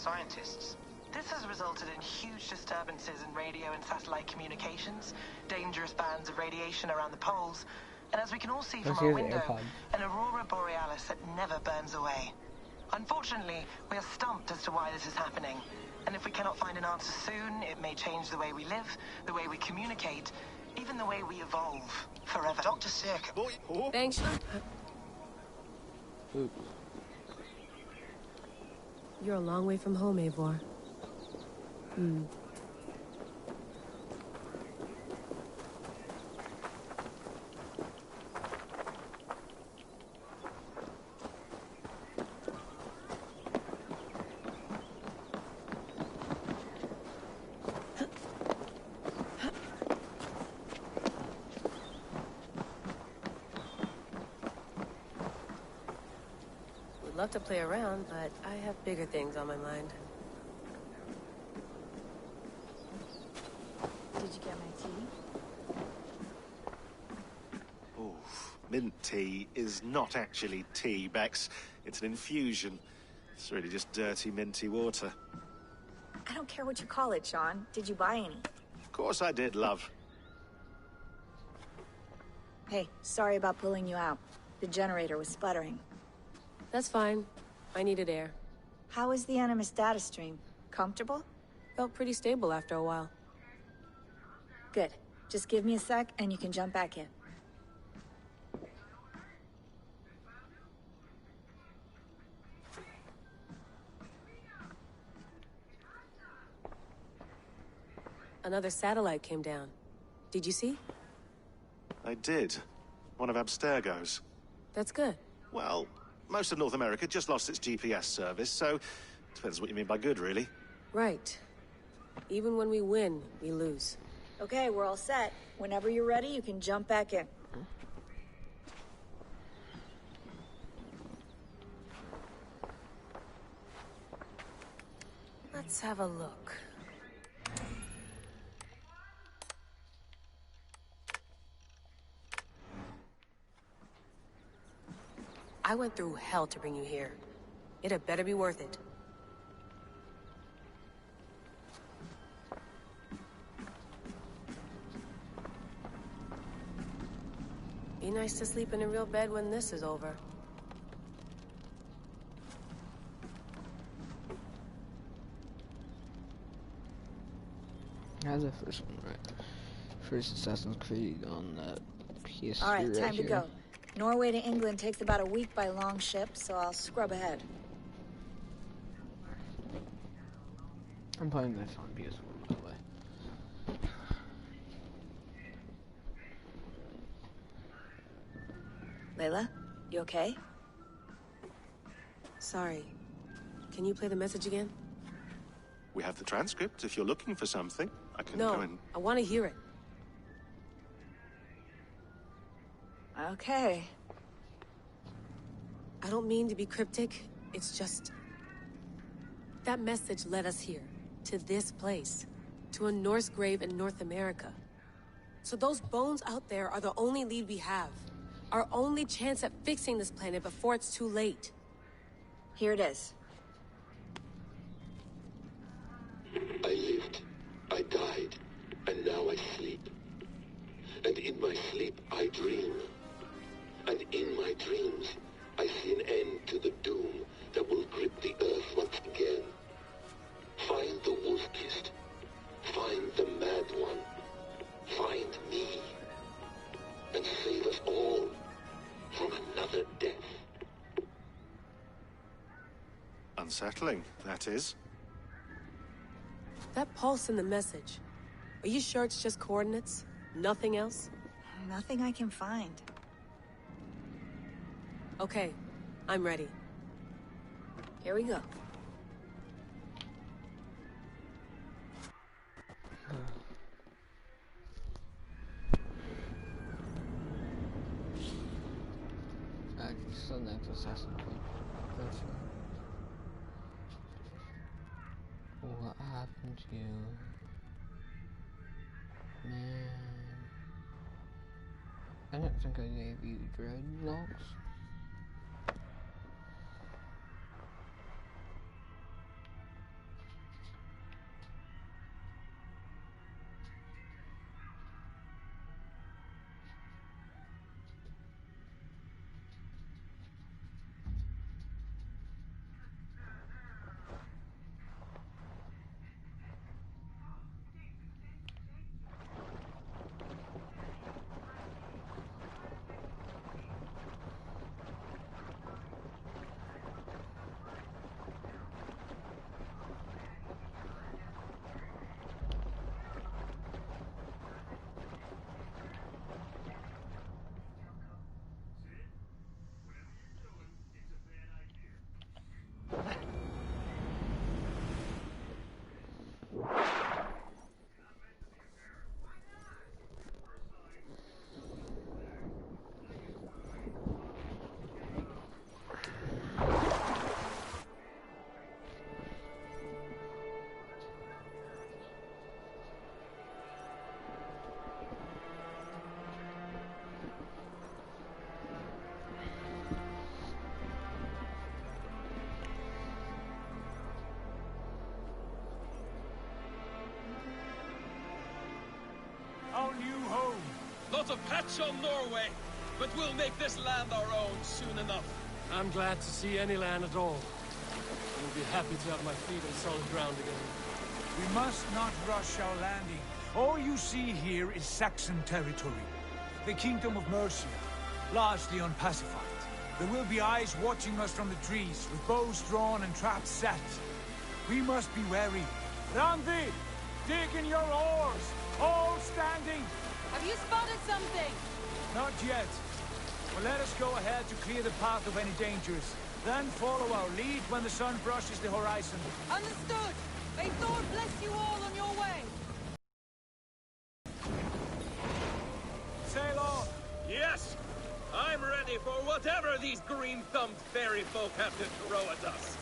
scientists. This has resulted in huge disturbances in radio and satellite communications, dangerous bands of radiation around the poles, and as we can all see from our window, an aurora borealis that never burns away. Unfortunately, we are stumped as to why this is happening, and if we cannot find an answer soon, it may change the way we live, the way we communicate, even the way we evolve forever. Dr. Circa. Thanks. You're a long way from home, Eivor. Would love to play around, but I have bigger things on my mind. Did you get my tea? Oof. Mint tea is not actually tea, Bex. It's an infusion. It's really just dirty, minty water. I don't care what you call it, Sean. Did you buy any? Of course I did, love. Hey, sorry about pulling you out. The generator was sputtering. That's fine. I needed air. How is the Animus data stream? Comfortable? Felt pretty stable after a while. Good. Just give me a sec and you can jump back in. Another satellite came down. Did you see? I did. One of Abstergo's. That's good. Well, most of North America just lost its GPS service, so depends what you mean by good, really. Right. Even when we win, we lose. Okay, we're all set. Whenever you're ready, you can jump back in. Let's have a look. I went through hell to bring you here. It had better be worth it. Be nice to sleep in a real bed when this is over. I had the first one right. First Assassin's Creed on PS3 Alright, time right to here. go. Norway to England takes about a week by long ship, so I'll scrub ahead. I'm playing this on PS4, by the way. Layla, you okay? Sorry. Can you play the message again? We have the transcript. If you're looking for something, I can go No, and... I want to hear it. Okay. I don't mean to be cryptic. It's just... that message led us here. To this place. To a Norse grave in North America. So those bones out there are the only lead we have. Our only chance at fixing this planet before it's too late. Here it is. I lived, I died, and now I sleep. And in my sleep I dream. And in my dreams, I see an end to the doom that will grip the earth once again. Find the wolf-kissed. Find the mad one. Find me. And save us all from another death. Unsettling, that is. That pulse in the message. Are you sure it's just coordinates? Nothing else? Nothing I can find. Okay, I'm ready. Here we go. So next Assassin's Creed. That's right. What happened to you? Man. I don't think I gave you dreadlocks. not a patch on Norway, but we'll make this land our own soon enough. I'm glad to see any land at all. I'll be happy to have my feet on solid ground again. We must not rush our landing. All you see here is Saxon territory. The Kingdom of Mercia, largely unpacified. There will be eyes watching us from the trees, with bows drawn and traps set. We must be wary. Randi! Dig in your oars! All standing! Have you spotted something? Not yet. Well, let us go ahead to clear the path of any dangers. Then follow our lead when the sun brushes the horizon. Understood! May Thor bless you all on your way! Sail on! Yes! I'm ready for whatever these green-thumbed fairy folk have to throw at us.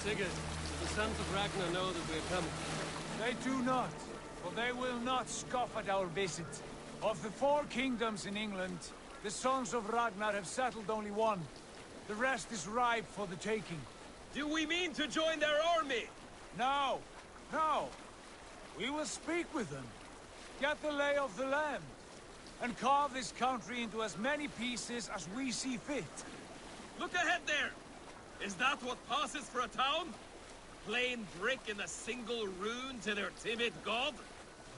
Sigurd, do the sons of Ragnar know that we're coming? They do not, for they will not scoff at our visit. Of the 4 kingdoms in England, the sons of Ragnar have settled only one. The rest is ripe for the taking. Do we mean to join their army? No, no. We will speak with them, get the lay of the land, and carve this country into as many pieces as we see fit. Look ahead there! Is that what passes for a town? Plain brick in a single rune to their timid god?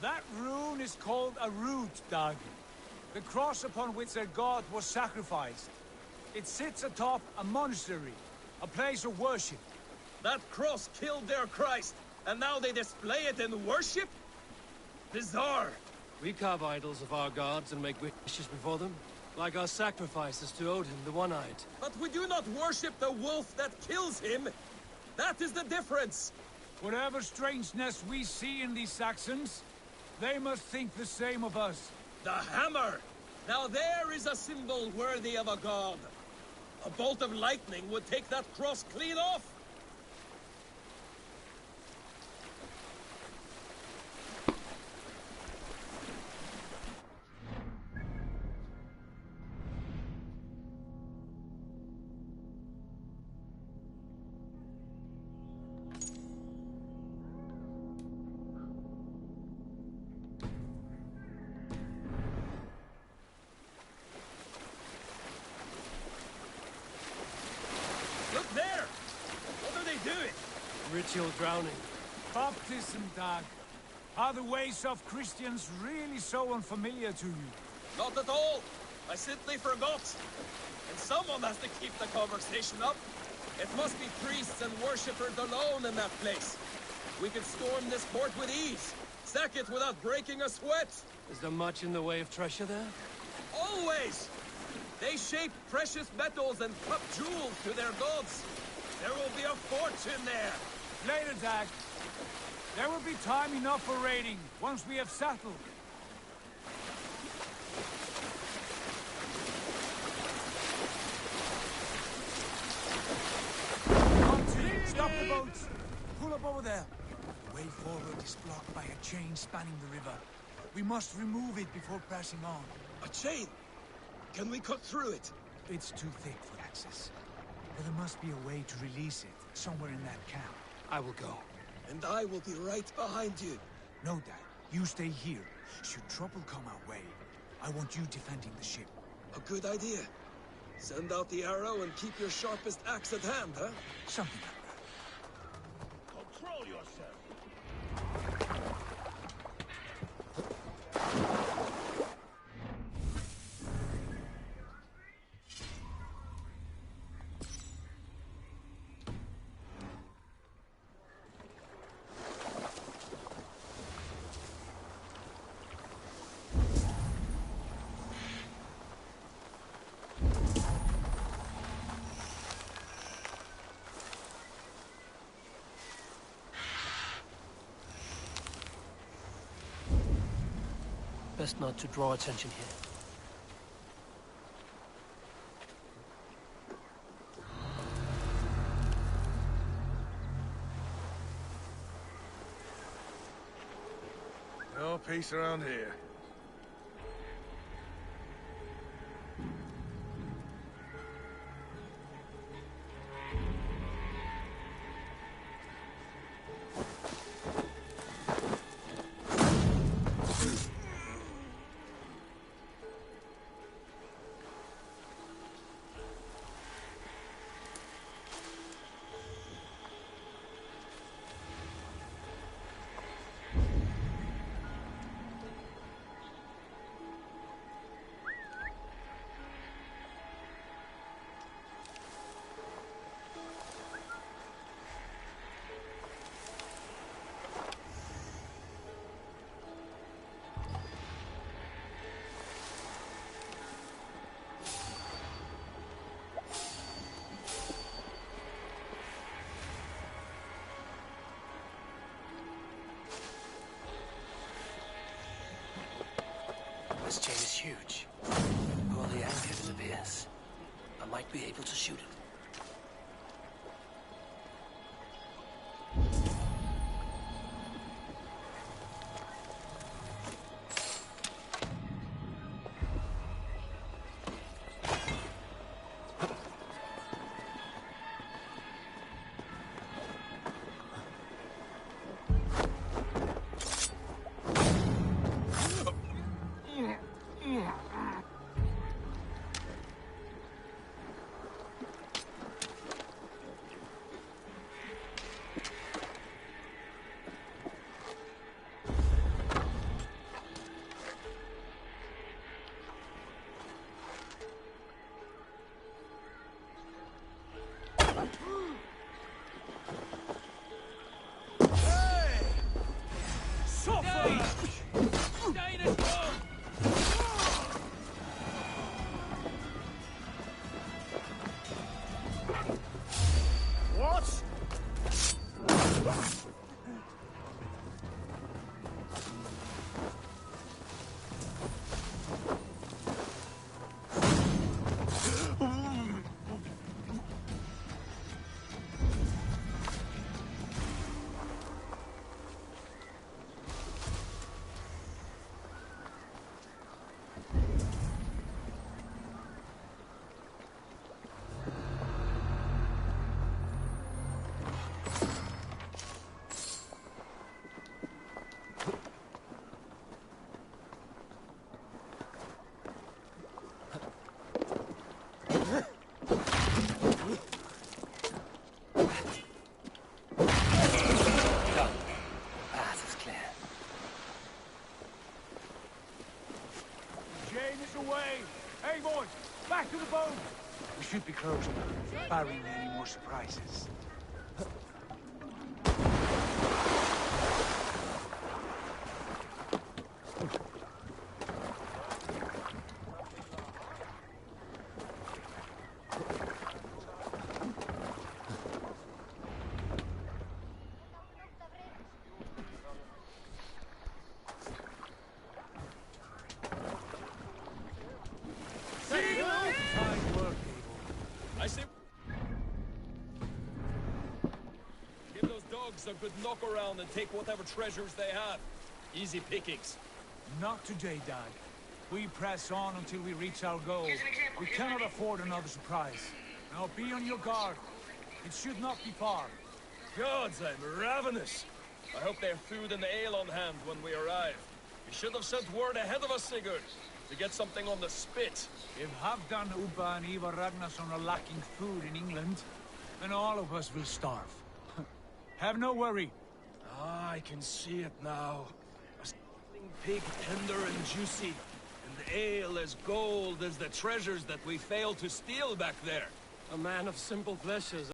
That rune is called a root, Dag. The cross upon which their god was sacrificed. It sits atop a monastery, a place of worship. That cross killed their Christ, and now they display it in worship? Bizarre. We carve idols of our gods and make wishes before them, like our sacrifices to Odin, the One-Eyed. But we do not worship the wolf that kills him. That is the difference. Whatever strangeness we see in these Saxons, they must think the same of us. The hammer! Now there is a symbol worthy of a god. A bolt of lightning would take that cross clean off. Ritual drowning. Baptism, Dag. Are the ways of Christians really so unfamiliar to you? Not at all. I simply forgot. And someone has to keep the conversation up. It must be priests and worshippers alone in that place. We could storm this port with ease. Sack it without breaking a sweat. Is there much in the way of treasure there? Always! They shape precious metals and cut jewels to their gods. There will be a fortune there. Later, Dag. There will be time enough for raiding, once we have settled. Stop the boats! Pull up over there. The way forward is blocked by a chain spanning the river. We must remove it before pressing on. A chain? Can we cut through it? It's too thick for access. But there must be a way to release it, somewhere in that camp. I will go. And I will be right behind you. No, Dad. You stay here. Should trouble come our way, I want you defending the ship. A good idea. Send out the arrow and keep your sharpest axe at hand, huh? Something like that. Control yourself! Best not to draw attention here. No peace around here. This chain is huge. Pull the anchor disappears. I might be able to shoot it. Hey, boys! Back to the boat! We should be close now, barring any more surprises. I say, give those dogs a good knock around and take whatever treasures they have. Easy pickings. Not today, Dad. We press on until we reach our goal. We cannot afford another surprise. Now be on your guard. It should not be far. Gods, I'm ravenous. I hope they have food and ale on hand when we arrive. We should have sent word ahead of us, Sigurd, to get something on the spit. If Halfdan, Ubba and Ivar Ragnarsson are lacking food in England, then all of us will starve. Have no worry. Ah, I can see it now. A steaming pig tender and juicy, and ale as gold as the treasures that we failed to steal back there. A man of simple pleasures.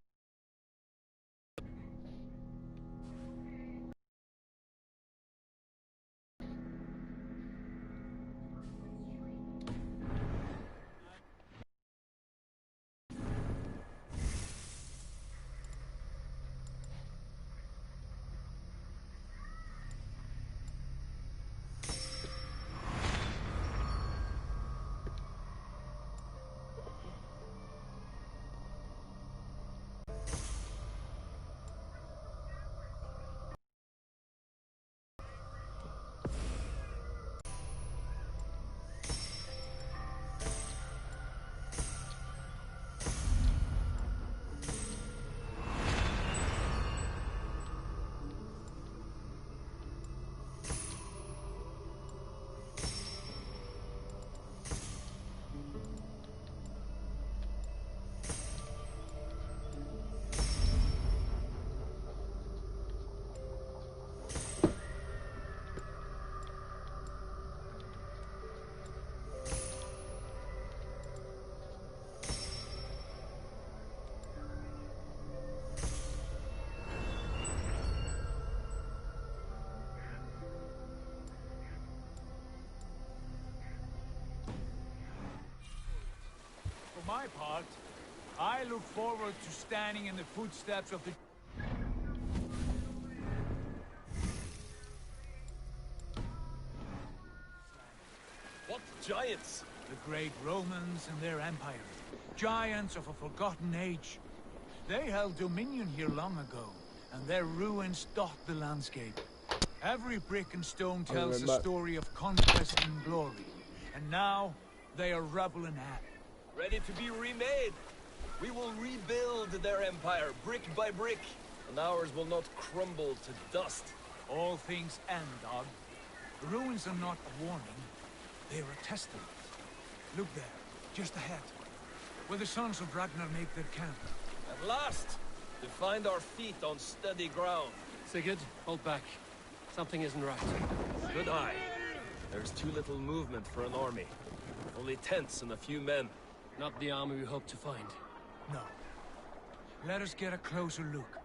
For my part, I look forward to standing in the footsteps of the... What? giants. The great Romans and their empire. Giants of a forgotten age. They held dominion here long ago, and their ruins dot the landscape. Every brick and stone tells a story of conquest and glory. And now, they are rubble and ash. Ready to be remade. We will rebuild their empire, brick by brick, and ours will not crumble to dust. All things end, dog. The ruins are not a warning, they are a testament. Look there, just ahead, where the sons of Ragnar make their camp. At last, to find our feet on steady ground. Sigurd, hold back. Something isn't right. Good eye. There's too little movement for an army. Only tents and a few men. Not the army we hope to find. No. Let us get a closer look.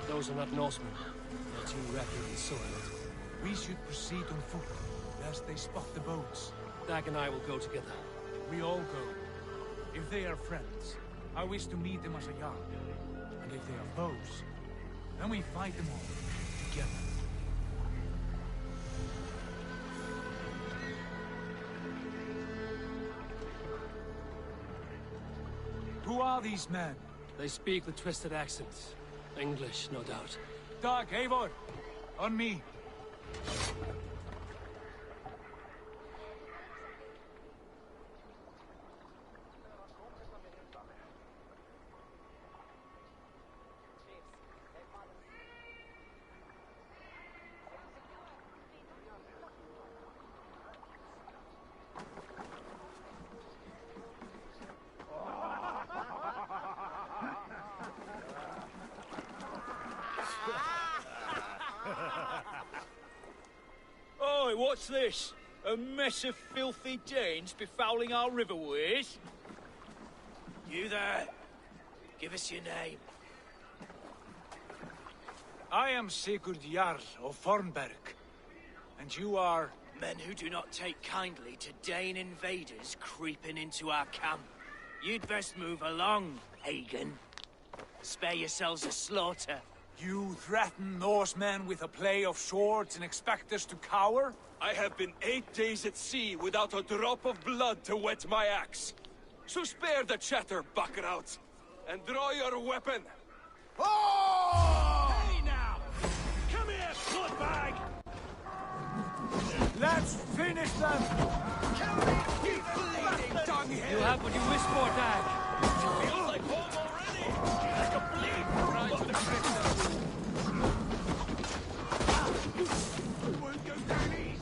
Those are not Norsemen. They're too rapidly soiled. We should proceed on foot, lest they spot the boats. Dag and I will go together. We all go. If they are friends, I wish to meet them as a yard. And if they are foes, then we fight them all, together. Who are these men? They speak with twisted accents. English, no doubt. Dag, Eivor! On me! Oi, what's this? A mess of filthy Danes befouling our riverways? You there? Give us your name. I am Sigurd Jarl of Fornberg. And you are... Men who do not take kindly to Dane invaders creeping into our camp. You'd best move along, Hagen. Spare yourselves a slaughter. You threaten Norsemen with a play of swords and expect us to cower? I have been 8 days at sea without a drop of blood to wet my axe. So spare the chatter, buckerouts, and draw your weapon. Oh! Hey now! Come here, bloodbag! Let's finish them! You bleeding dunghill! You have what you wish for, Dag. Feels like home already. I can bleed right to the crypt. Won't go down easy.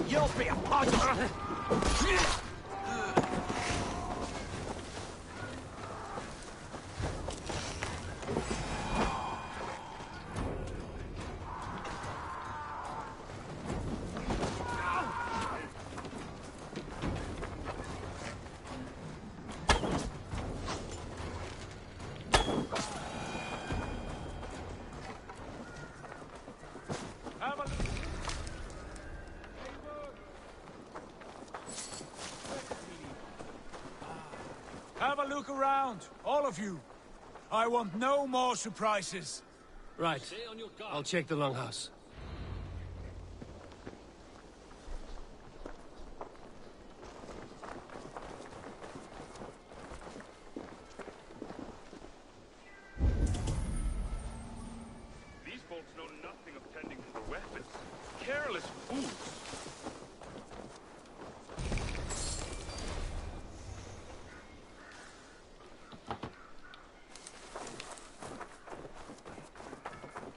You'll be a podger! look around, all of you. I want no more surprises. Right. I'll check the longhouse. These folks know nothing of tending to the weapons. Careless fools.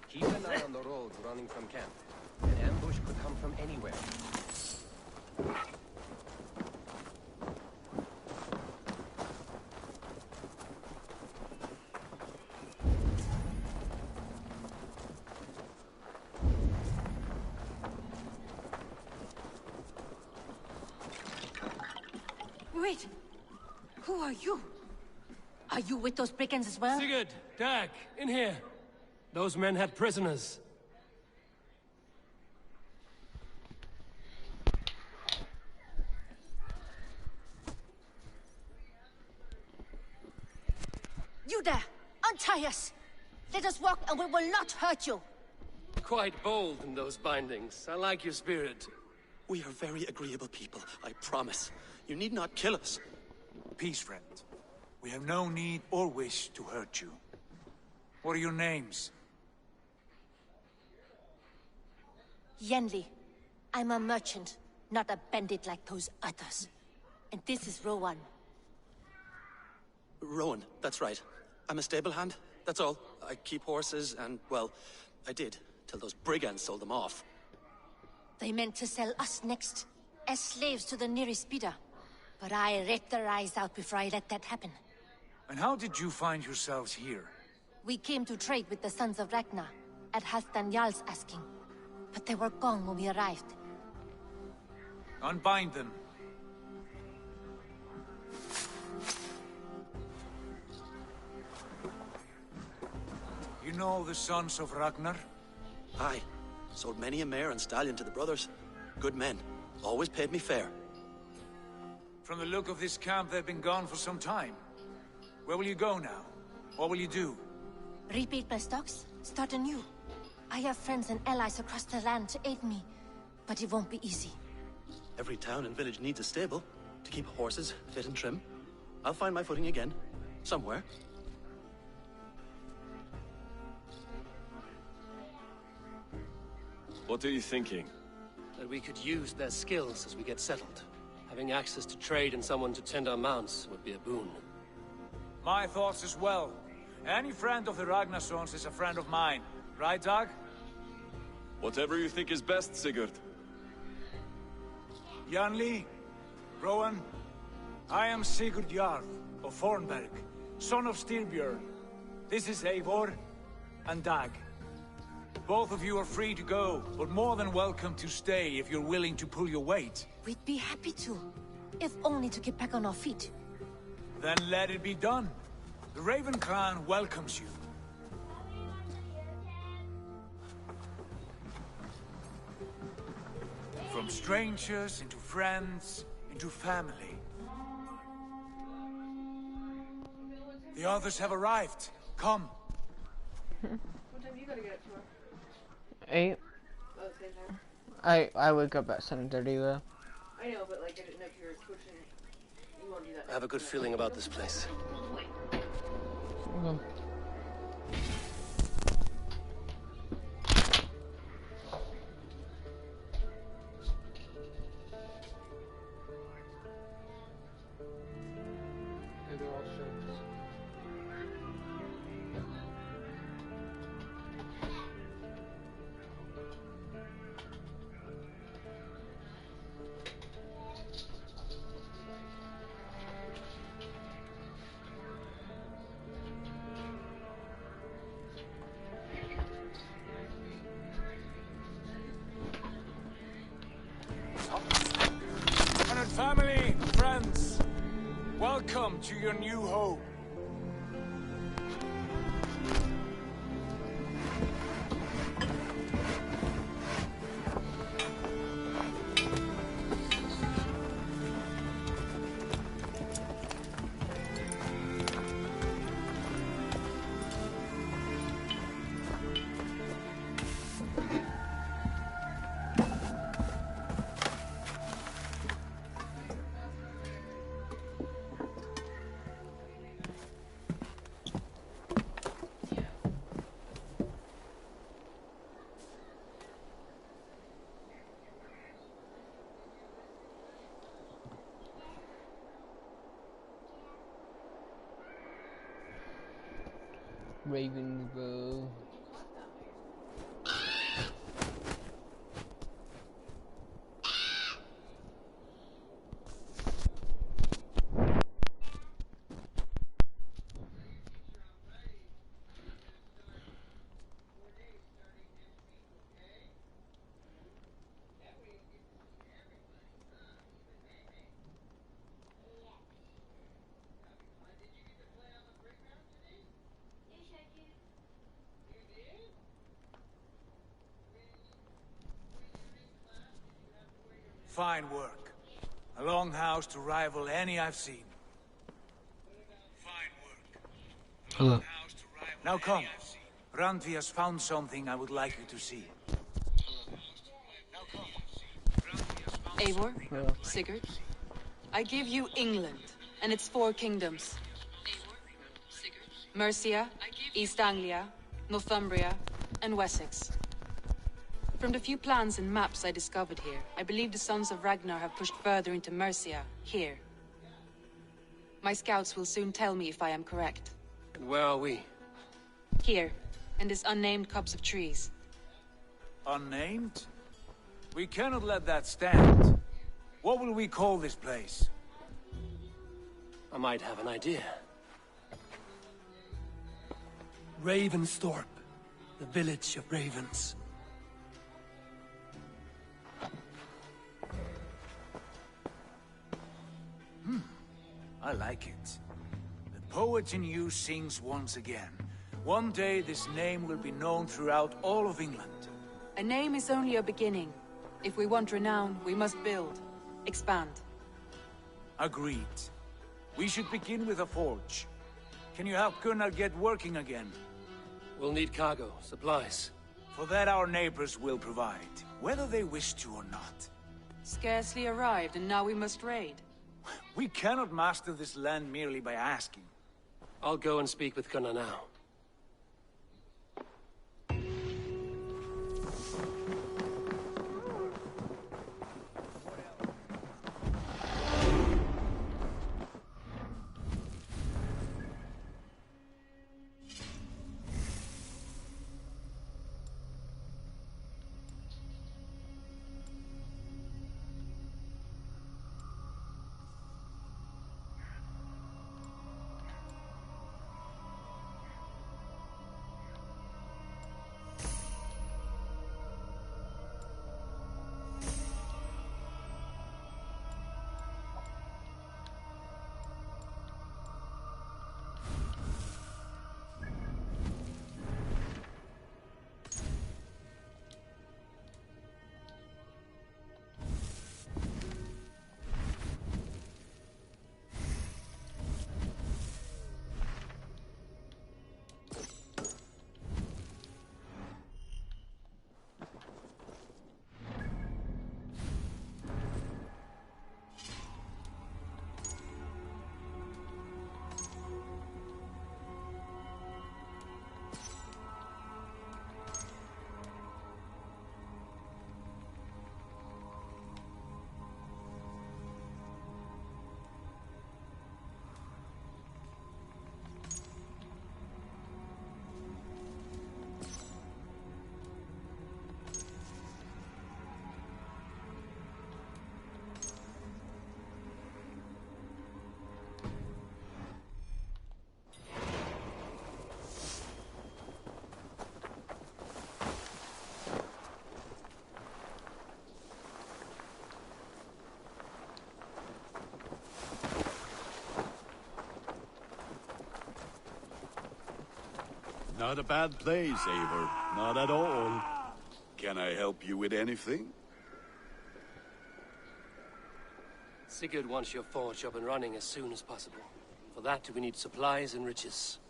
Keep an eye on the roads running from camp. An ambush could come from anywhere. Wait! Who are you? Are you with those brigands as well? Sigurd, Dag, in here. Those men had prisoners. You there! Untie us! Let us walk and we will not hurt you! Quite bold in those bindings. I like your spirit. We are very agreeable people, I promise. You need not kill us. Peace, friend. We have no need or wish to hurt you. What are your names? Yenli. I'm a merchant, not a bandit like those others. And this is Rowan. Rowan, that's right. I'm a stable hand, that's all. I keep horses and, well, I did, till those brigands sold them off. They meant to sell us next, as slaves to the nearest bidder. But I ripped their eyes out before I let that happen. And how did you find yourselves here? We came to trade with the Sons of Ragnar, at Halfdan Jarl's asking. But they were gone when we arrived. Unbind them. You know the Sons of Ragnar? Aye. Sold many a mare and stallion to the brothers. Good men. Always paid me fair. From the look of this camp, they've been gone for some time. Where will you go now? What will you do? Rebuild my stocks, start anew. I have friends and allies across the land to aid me, but it won't be easy. Every town and village needs a stable to keep horses fit and trim. I'll find my footing again. Somewhere. What are you thinking? That we could use their skills as we get settled. Having access to trade and someone to tend our mounts would be a boon. My thoughts as well. Any friend of the Ragnarsons is a friend of mine. Right, Dag? Whatever you think is best, Sigurd. Janli, Rowan, I am Sigurd Jarl of Fornberg, son of Styrbjörn. This is Eivor and Dag. Both of you are free to go, but more than welcome to stay if you're willing to pull your weight. We'd be happy to, if only to get back on our feet. Then let it be done. The Raven Clan welcomes you. From strangers into friends, into family. The others have arrived. Come. What time do you gotta get up tomorrow? 8. Oh, same time? I wake up at 7:30 though. I know, but like I didn't know if you were switching. You won't do that. I have a good feeling about this place. Okay. Family, friends, welcome to your new home. Ravens, bro. Fine work. A longhouse to rival any I've seen. Fine work. Hello. Now come. Randvi has found something I would like you to see. Eivor, Sigurd, I give you England and its 4 kingdoms. Mercia, East Anglia, Northumbria, and Wessex. From the few plans and maps I discovered here, I believe the Sons of Ragnar have pushed further into Mercia, here. My scouts will soon tell me if I am correct. And where are we? Here, in this unnamed copse of trees. Unnamed? We cannot let that stand. What will we call this place? I might have an idea. Ravensthorpe, the village of ravens. I like it. The poet in you sings once again. One day this name will be known throughout all of England. A name is only a beginning. If we want renown, we must build. Expand. Agreed. We should begin with a forge. Can you help Gunnar get working again? We'll need cargo, supplies. For that our neighbors will provide, whether they wish to or not. Scarcely arrived, and now we must raid. We cannot master this land merely by asking. I'll go and speak with Gunnar now. Not a bad place, Eivor. Not at all. Can I help you with anything? Sigurd wants your forge up and running as soon as possible. For that, we need supplies and riches.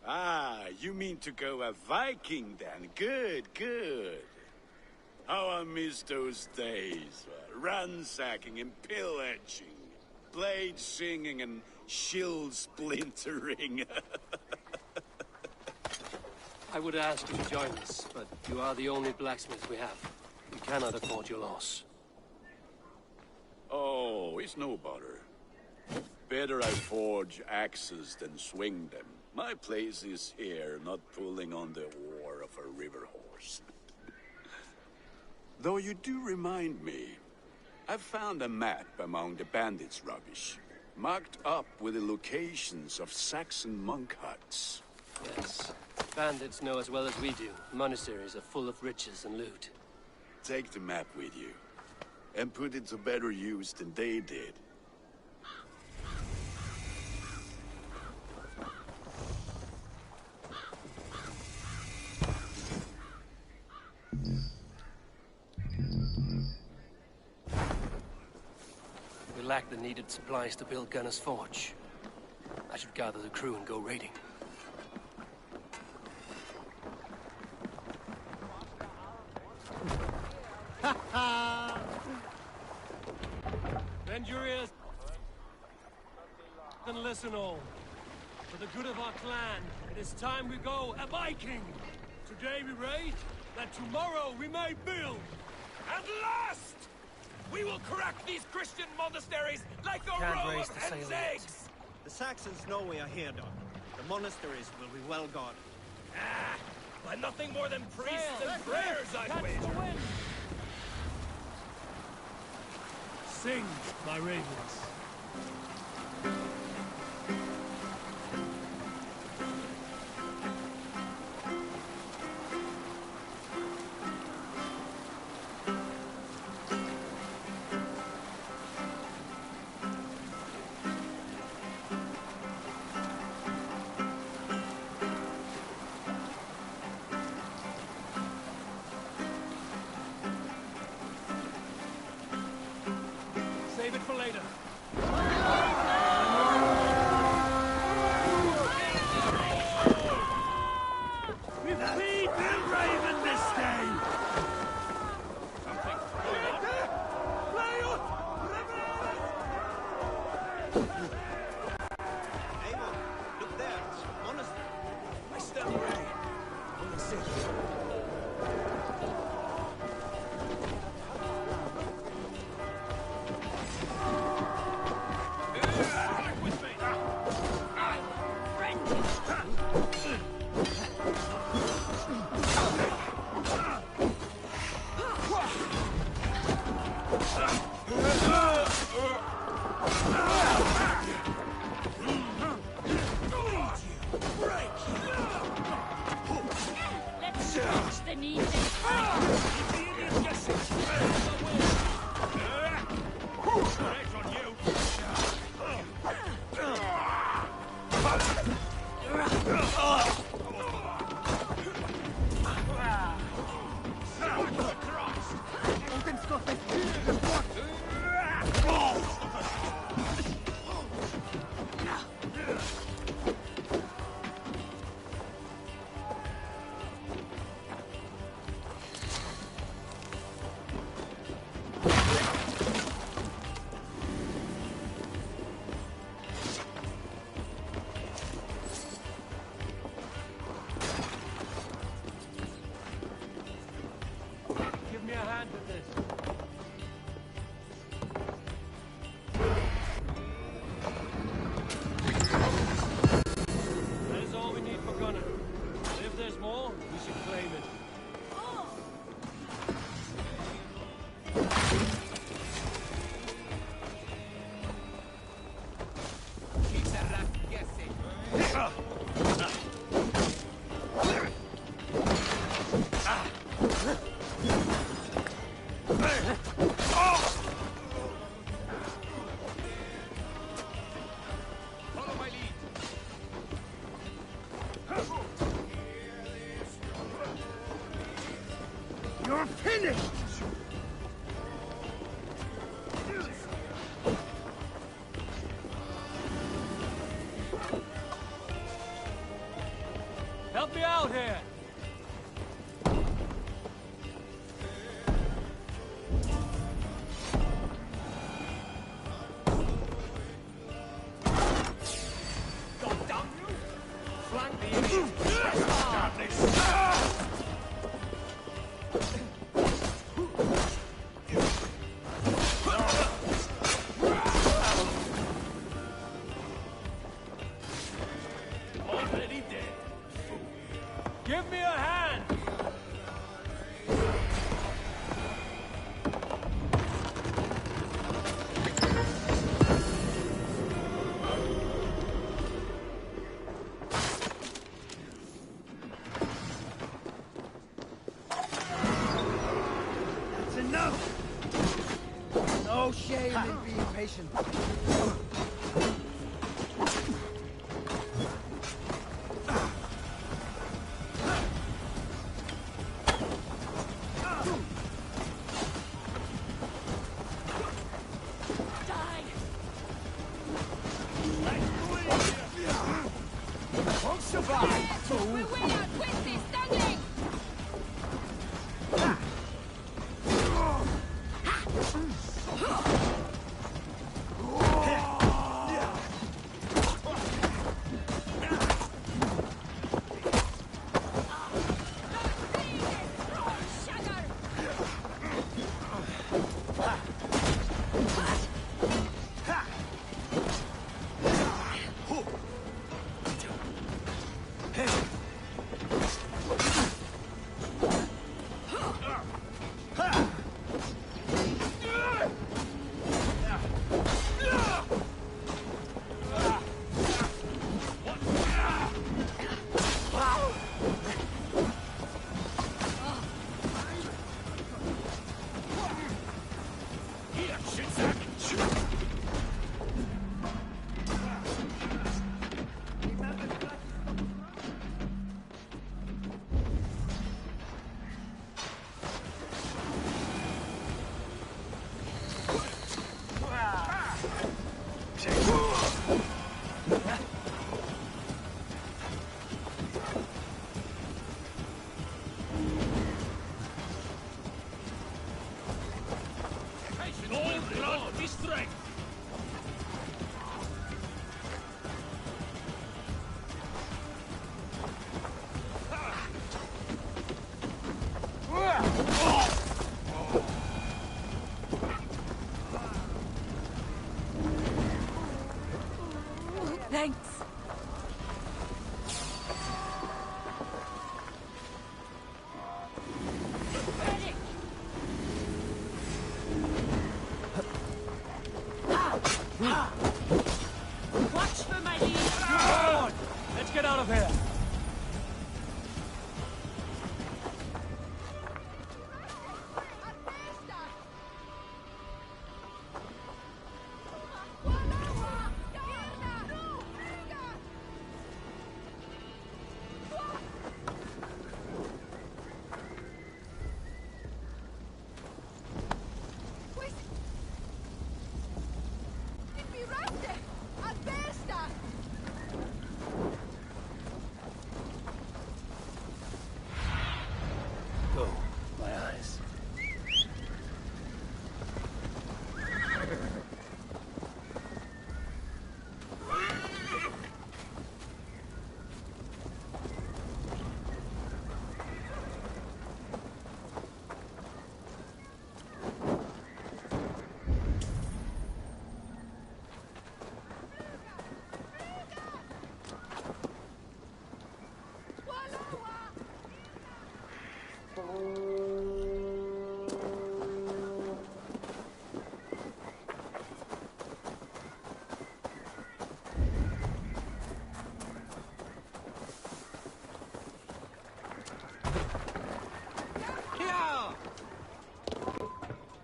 Ah, you mean to go a Viking then? Good, good. How I miss those days. Ransacking and pillaging. Blade singing and shield splintering. I would ask you to join us, but you are the only blacksmith we have. We cannot afford your loss. Oh, it's no bother. Better I forge axes than swing them. My place is here, not pulling on the oar of a river horse. Though you do remind me, I've found a map among the bandits' rubbish, marked up with the locations of Saxon monk huts. Yes. Bandits know as well as we do. Monasteries are full of riches and loot. Take the map with you, and put it to better use than they did. We lack the needed supplies to build Gunner's Forge. I should gather the crew and go raiding. Bend your ears and listen all. For the good of our clan, it is time we go a Viking. Today we raid, that tomorrow we may build. At last! We will crack these Christian monasteries like a row of hen's eggs! The Saxons know we are here, Doc. The monasteries will be well guarded. Ah! By nothing more than priests and prayers, I wager! Sing, my ravens. Save it for later. We feed the raven this day! Abel, look there. It's a monastery. I stand ready. Only sing. Let's reach the knees and Give me a hand with this. That is all we need for Gunner. If there's more, we should claim it. Follow my lead. You're finished! Help me out here! Got down you? Flank the enemy! Got this! shame in being patient. Thanks. Watch for my lead. Come on. Let's get out of here.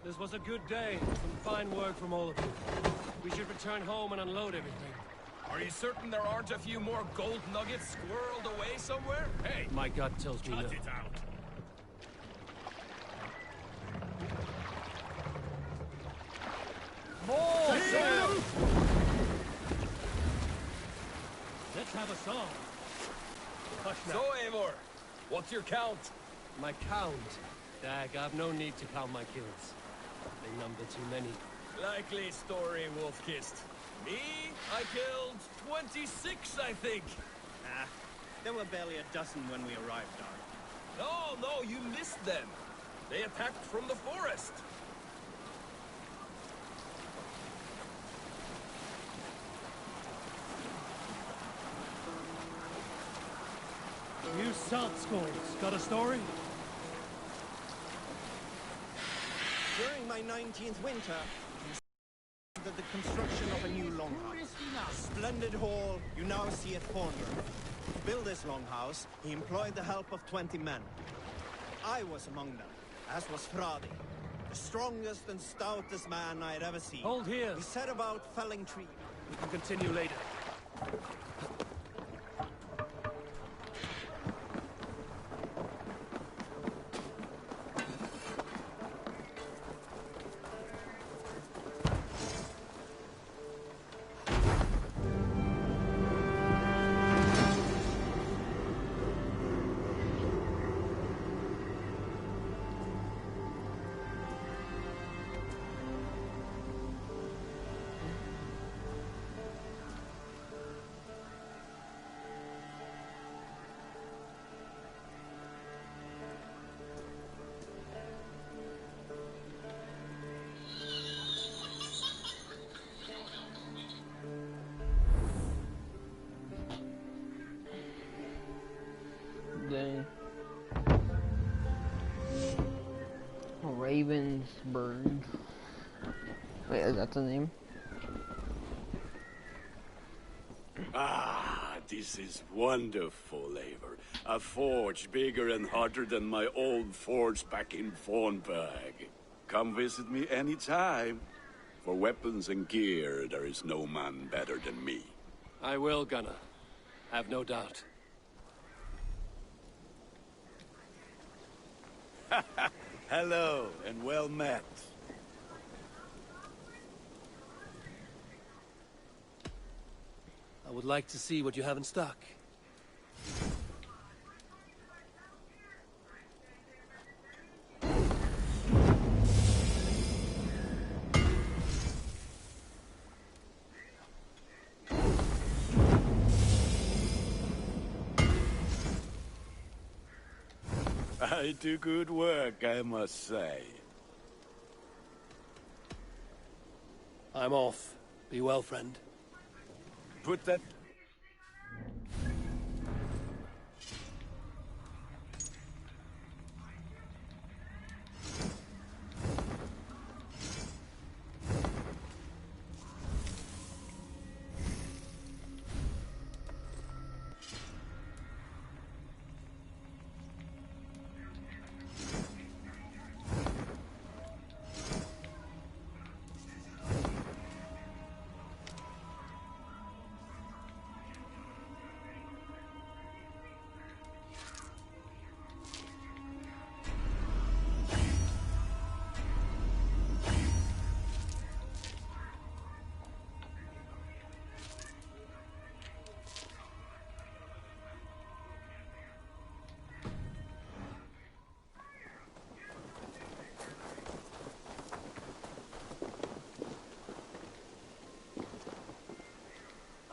This was a good day. Some fine work from all of you. We should return home and unload everything. Are you certain there aren't a few more gold nuggets squirreled away somewhere? Hey! My gut tells me no. Cut it out. More sail! Let's have a song. Hush now. So, Eivor, what's your count? My count? Dag, I've no need to count my kills. They number too many. Likely story, Wolf-Kissed. Me? I killed 26, I think. Ah, there were barely a dozen when we arrived, Dark. No, you missed them. They attacked from the forest. You salt skulls, got a story? During my 19th winter, the construction of a new longhouse. Splendid hall, you now see at Thornburg. To build this longhouse, he employed the help of 20 men. I was among them, as was Fradi. The strongest and stoutest man I'd ever seen. Hold here. We set about felling trees. We can continue later. Ravensburg. Wait, is that the name? Ah, this is wonderful, Eivor. A forge bigger and hotter than my old forge back in Fornburg. Come visit me anytime. For weapons and gear, there is no man better than me. I will, Gunnar. Have no doubt. Hello, and well met. I would like to see what you have in stock. I do good work, I must say. I'm off. Be well, friend. Put that...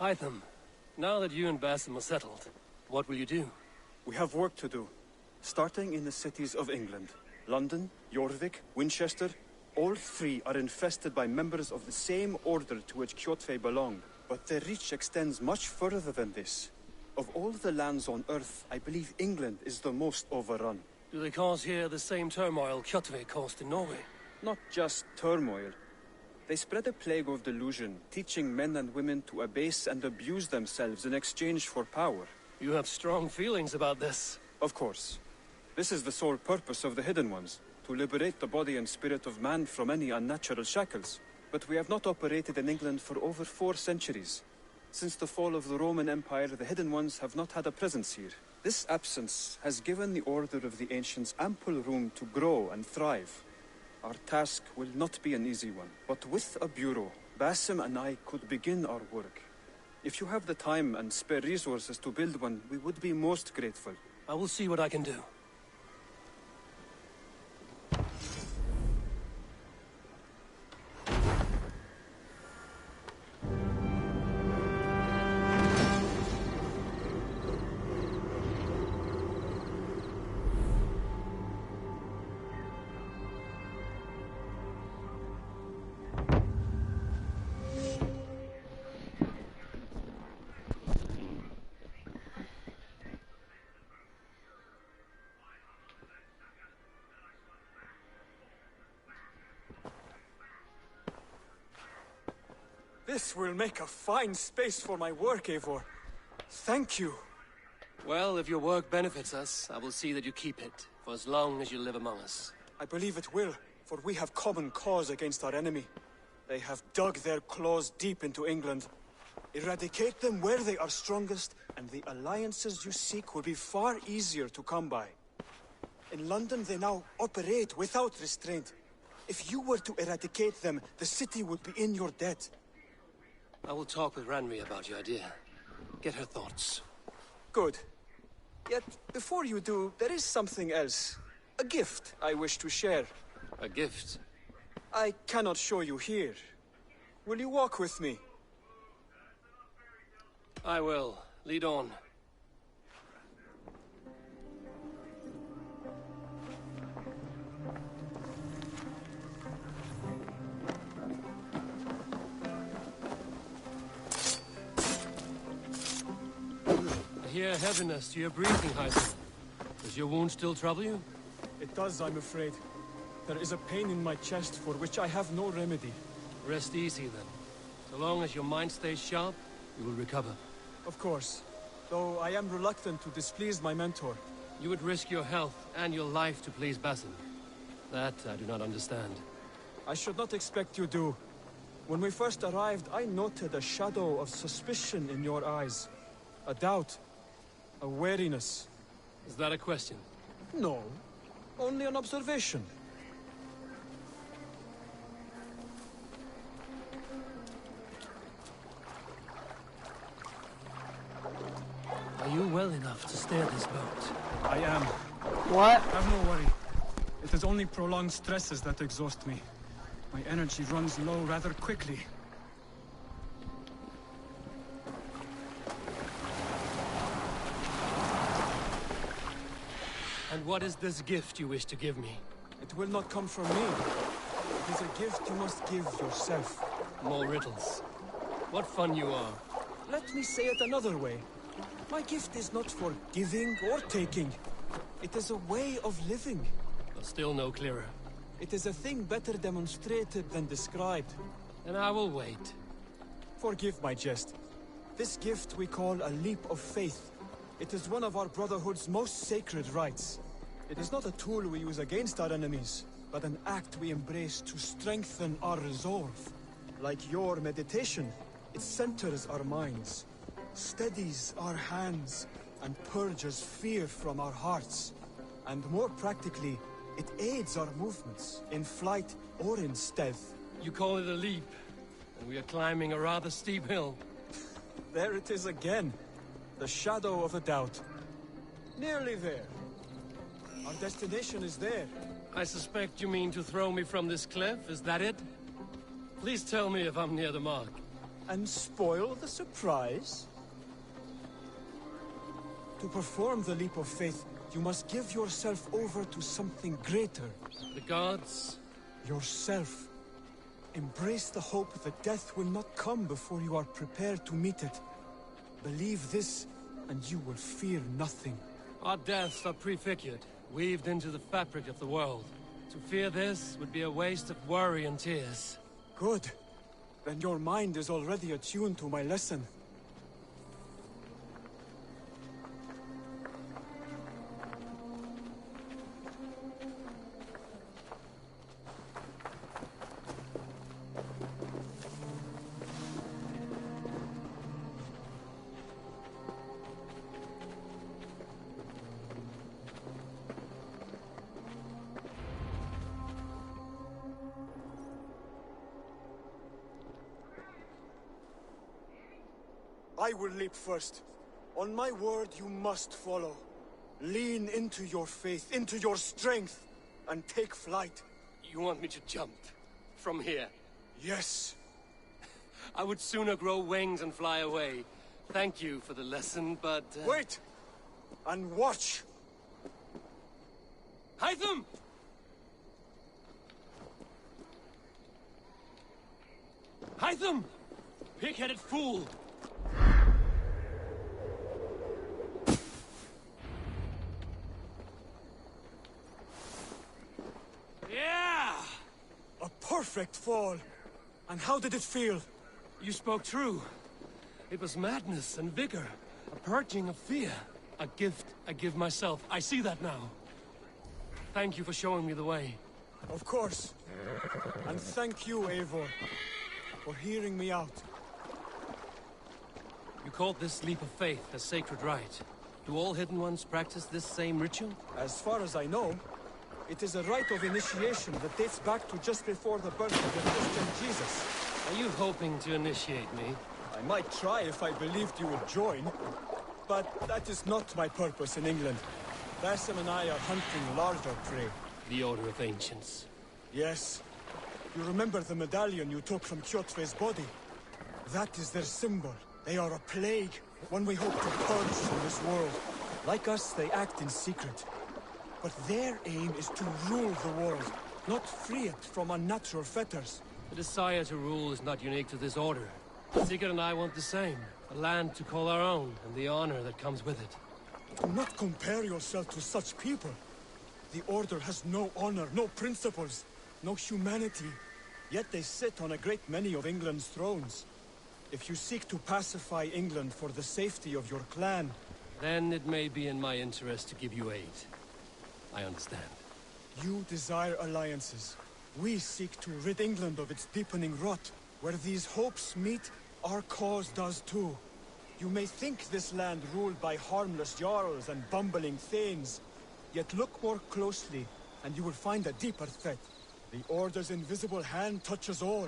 Hytham, now that you and Basim are settled, what will you do? We have work to do. Starting in the cities of England. London, Jorvik, Winchester, all three are infested by members of the same order to which Kjotve belonged. But their reach extends much further than this. Of all the lands on Earth, I believe England is the most overrun. Do they cause here the same turmoil Kjotve caused in Norway? Not just turmoil. They spread a plague of delusion, teaching men and women to abase and abuse themselves in exchange for power. You have strong feelings about this. Of course. This is the sole purpose of the Hidden Ones, to liberate the body and spirit of man from any unnatural shackles. But we have not operated in England for over 4 centuries. Since the fall of the Roman Empire, the Hidden Ones have not had a presence here. This absence has given the Order of the Ancients ample room to grow and thrive. Our task will not be an easy one, but with a bureau, Basim and I could begin our work. If you have the time and spare resources to build one, we would be most grateful. I will see what I can do. This will make a fine space for my work, Eivor. Thank you. Well, if your work benefits us, I will see that you keep it, for as long as you live among us. I believe it will, for we have common cause against our enemy. They have dug their claws deep into England. Eradicate them where they are strongest, and the alliances you seek will be far easier to come by. In London, they now operate without restraint. If you were to eradicate them, the city would be in your debt. I will talk with Ranri about your idea. Get her thoughts. Good. Yet, before you do, there is something else. A gift I wish to share. A gift? I cannot show you here. Will you walk with me? I will. Lead on. I hear heaviness to your breathing, Hytham. Does your wound still trouble you? It does, I'm afraid. There is a pain in my chest for which I have no remedy. Rest easy, then. So long as your mind stays sharp, you will recover. Of course. Though I am reluctant to displease my mentor. You would risk your health and your life to please Basim. That I do not understand. I should not expect you do. When we first arrived, I noted a shadow of suspicion in your eyes. A doubt. A wariness. Is that a question? No. Only an observation. Are you well enough to steer this boat? I am. What? Have no worry. It is only prolonged stresses that exhaust me. My energy runs low rather quickly. And what is this gift you wish to give me? It will not come from me. It is a gift you must give yourself. More riddles. What fun you are. Let me say it another way. My gift is not for giving or taking. It is a way of living. But still no clearer. It is a thing better demonstrated than described. And I will wait. Forgive my jest. This gift we call a leap of faith. It is one of our Brotherhood's most sacred rites. It is not a tool we use against our enemies, but an act we embrace to strengthen our resolve. Like your meditation, it centers our minds, steadies our hands, and purges fear from our hearts. And more practically, it aids our movements, in flight or in stealth. You call it a leap, and we are climbing a rather steep hill. There it is again. The shadow of a doubt. Nearly there. Our destination is there. I suspect you mean to throw me from this cliff, is that it? Please tell me if I'm near the mark. And spoil the surprise? To perform the leap of faith, you must give yourself over to something greater. The gods? Yourself. Embrace the hope that death will not come before you are prepared to meet it. Believe this, and you will fear nothing. Our deaths are prefigured, weaved into the fabric of the world. To fear this would be a waste of worry and tears. Good. Then your mind is already attuned to my lesson. I will leap first. On my word, you must follow. Lean into your faith, into your strength, and take flight. You want me to jump? From here? Yes. I would sooner grow wings and fly away. Thank you for the lesson, but... Wait! And watch! Hytham! Hytham! Pig-headed fool! Yeah! A perfect fall! And how did it feel? You spoke true. It was madness and vigor. A purging of fear. A gift I give myself. I see that now. Thank you for showing me the way. Of course. And thank you, Eivor, for hearing me out. You called this leap of faith a sacred rite. Do all Hidden Ones practice this same ritual? As far as I know, it is a rite of initiation that dates back to just before the birth of the Christian Jesus. Are you hoping to initiate me? I might try if I believed you would join, but that is not my purpose in England. Basim and I are hunting larger prey. The Order of Ancients. Yes. You remember the medallion you took from Kjotve's body? That is their symbol. They are a plague, one we hope to purge from this world. Like us, they act in secret. But their aim is to rule the world, not free it from unnatural fetters. The desire to rule is not unique to this order. Sigurd and I want the same. A land to call our own, and the honor that comes with it. Do not compare yourself to such people. The Order has no honor, no principles, no humanity. Yet they sit on a great many of England's thrones. If you seek to pacify England for the safety of your clan... Then it may be in my interest to give you aid. I understand. You desire alliances. We seek to rid England of its deepening rot. Where these hopes meet, our cause does too. You may think this land ruled by harmless jarls and bumbling thanes. Yet look more closely, and you will find a deeper threat. The Order's invisible hand touches all.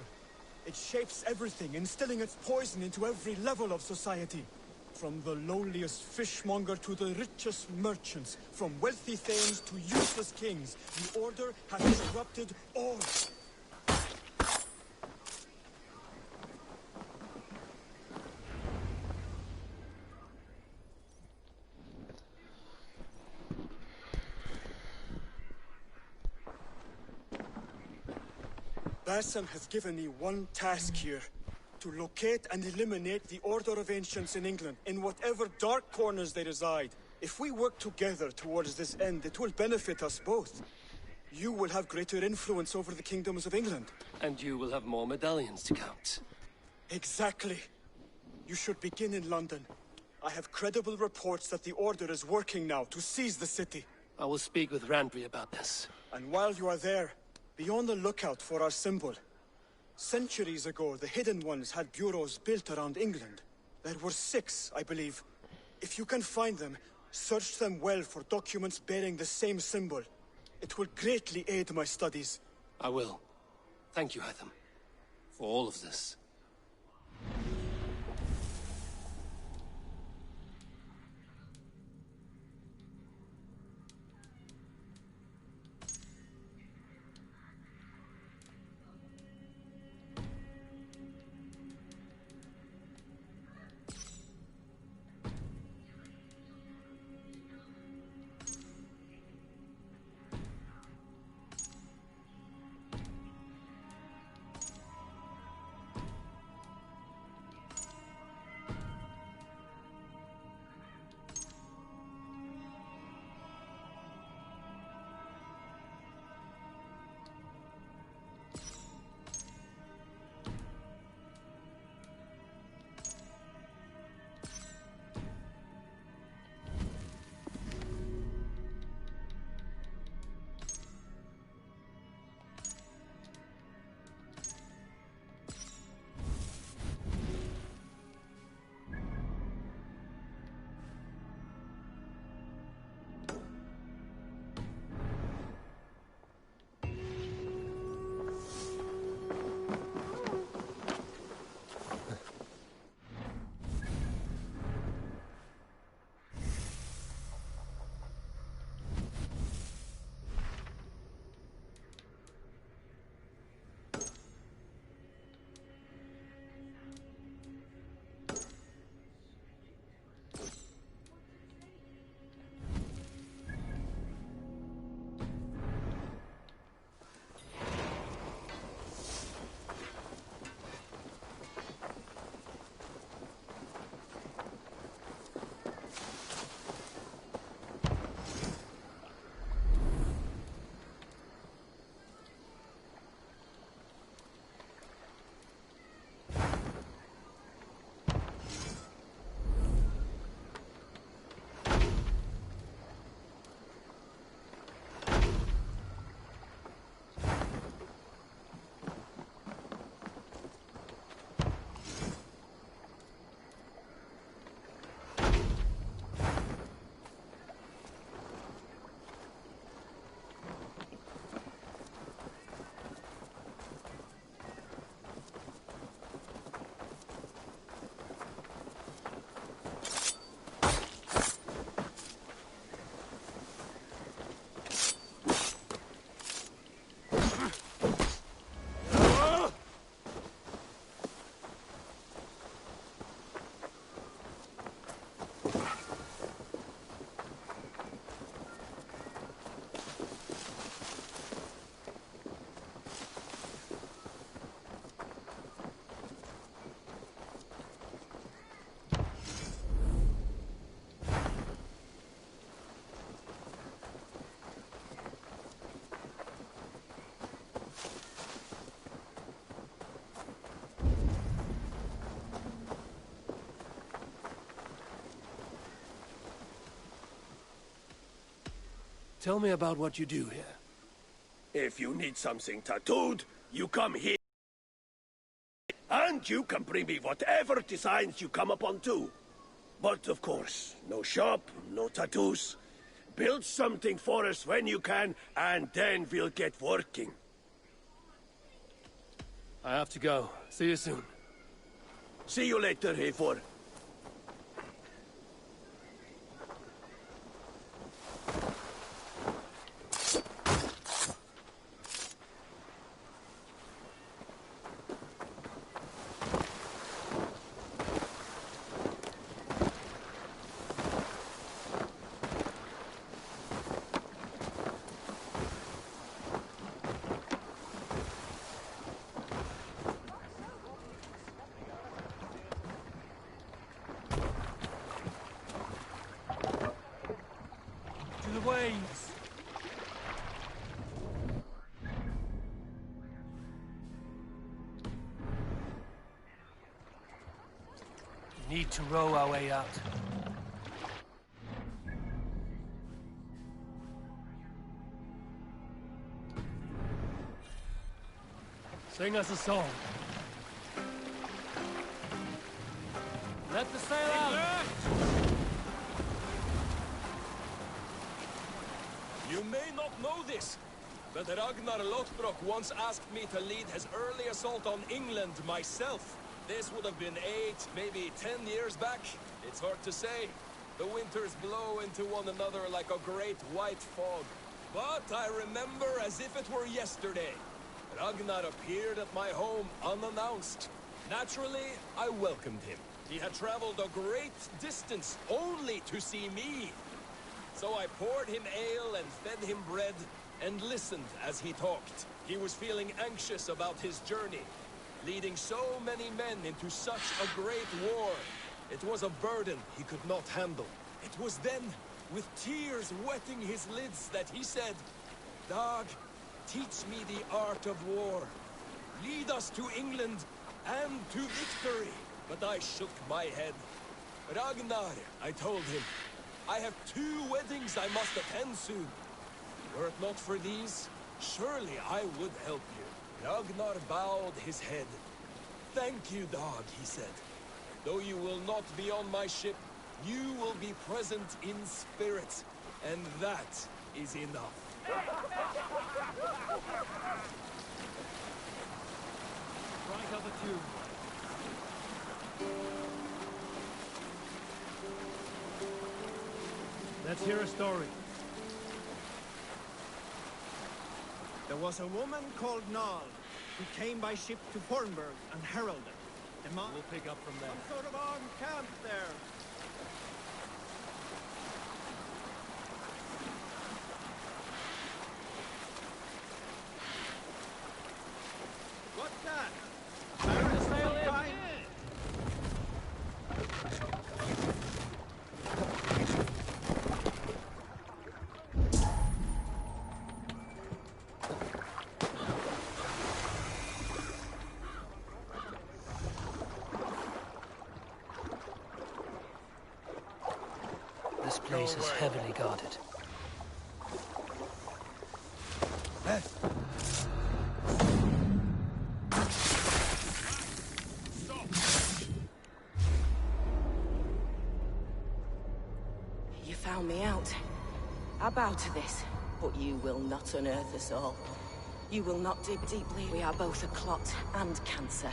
It shapes everything, instilling its poison into every level of society. From the lowliest fishmonger to the richest merchants, from wealthy thanes to useless kings, the Order has corrupted all. Basim has given me one task here. To locate and eliminate the Order of Ancients in England, in whatever dark corners they reside. If we work together towards this end, it will benefit us both. You will have greater influence over the kingdoms of England. And you will have more medallions to count. Exactly. You should begin in London. I have credible reports that the Order is working now to seize the city. I will speak with Randri about this. And while you are there, be on the lookout for our symbol. Centuries ago, the Hidden Ones had bureaus built around England. There were 6, I believe. If you can find them, search them well for documents bearing the same symbol. It will greatly aid my studies. I will. Thank you, Hytham, for all of this. Tell me about what you do here. If you need something tattooed, you come here. And you can bring me whatever designs you come upon too. But of course, no shop, no tattoos. Build something for us when you can, and then we'll get working. I have to go. See you soon. See you later, Hayfor. Need to row our way out. Sing us a song. Let the sail out! You may not know this, but Ragnar Lothbrok once asked me to lead his early assault on England myself. This would have been 8, maybe 10 years back. It's hard to say. The winters blow into one another like a great white fog. But I remember as if it were yesterday. Ragnar appeared at my home unannounced. Naturally, I welcomed him. He had traveled a great distance only to see me. So I poured him ale and fed him bread and listened as he talked. He was feeling anxious about his journey. Leading so many men into such a great war. It was a burden he could not handle. It was then, with tears wetting his lids, that he said, "Dag, teach me the art of war. Lead us to England and to victory." But I shook my head. "Ragnar," I told him, "I have 2 weddings I must attend soon. Were it not for these, surely I would help you." Ragnar bowed his head. "Thank you, Dag," he said. "Though you will not be on my ship, you will be present in spirit, and that is enough." Strike up a tune. Let's hear a story. There was a woman called Nal who came by ship to Fornburg and heralded. We'll pick up from there. Some sort of armed camp there. What's that? Sail in. This place is heavily guarded. You found me out. I bow to this, but you will not unearth us all. You will not dig deeply. We are both a clot and cancer.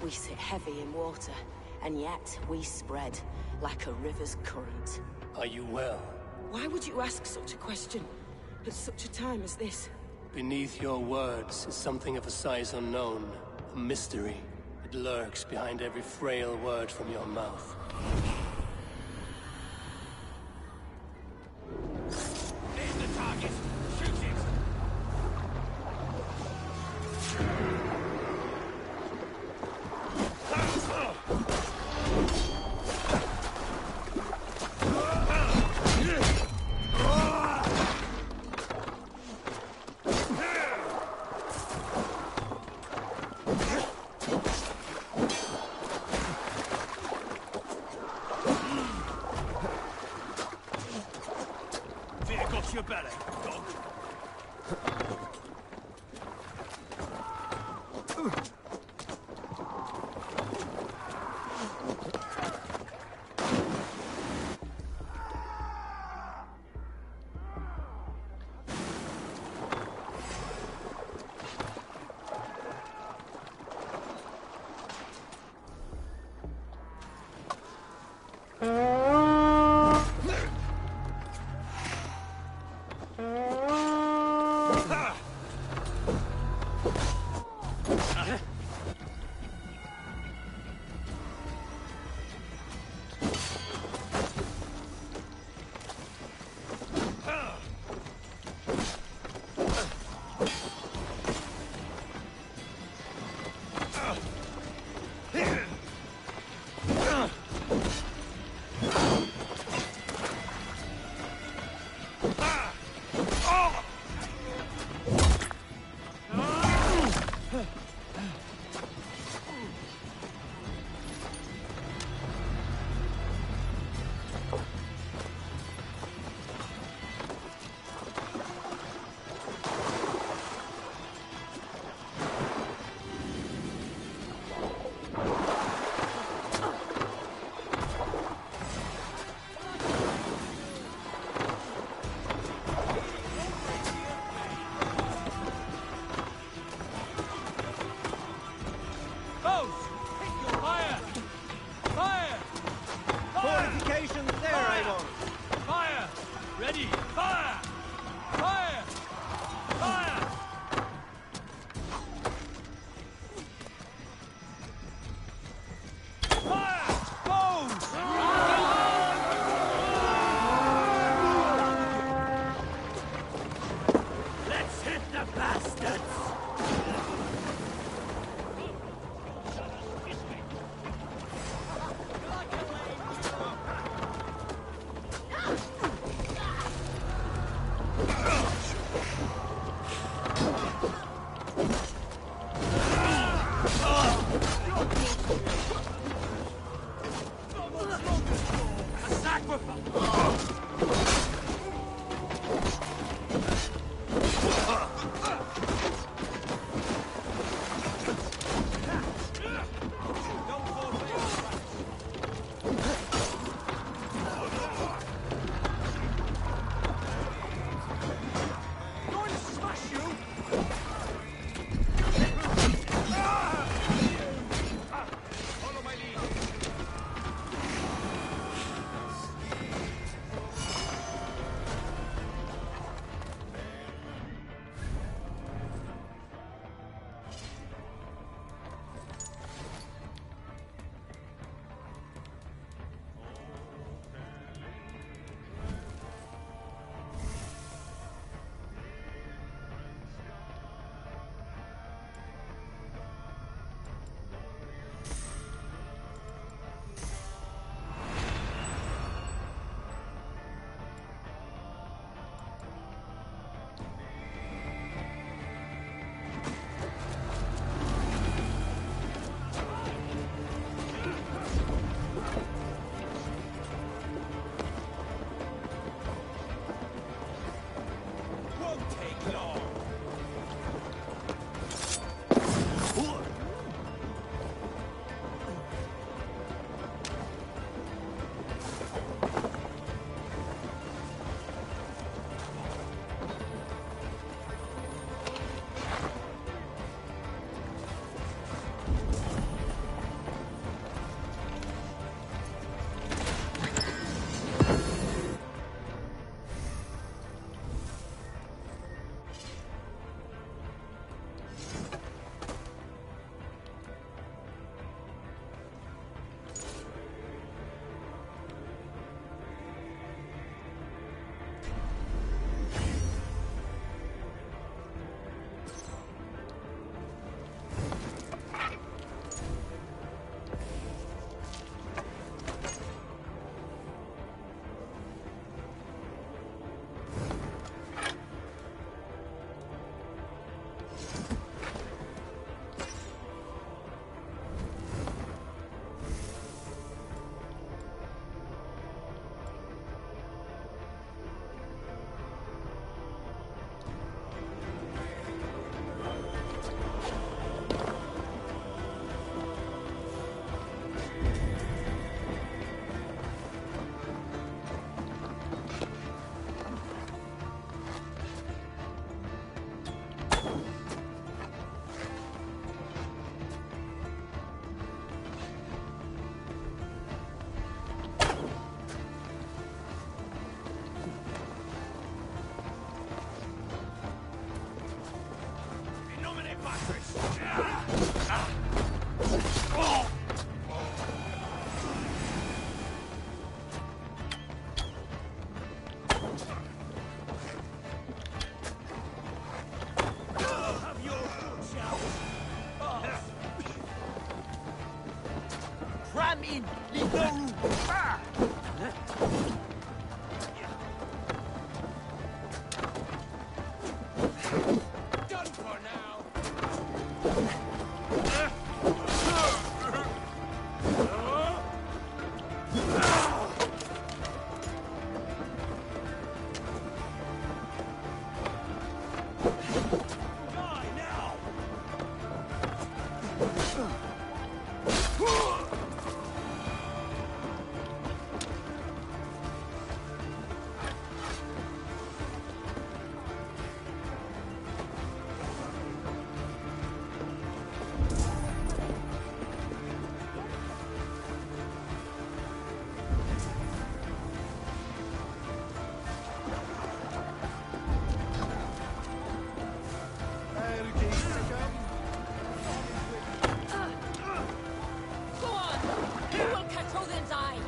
We sit heavy in water, and yet we spread like a river's current. Are you well? Why would you ask such a question at such a time as this? Beneath your words is something of a size unknown, a mystery. It lurks behind every frail word from your mouth. Name the target! Shoot it! Ram in! Leave no room! Done for now. Die now! Go on! You will catch Odin's eye!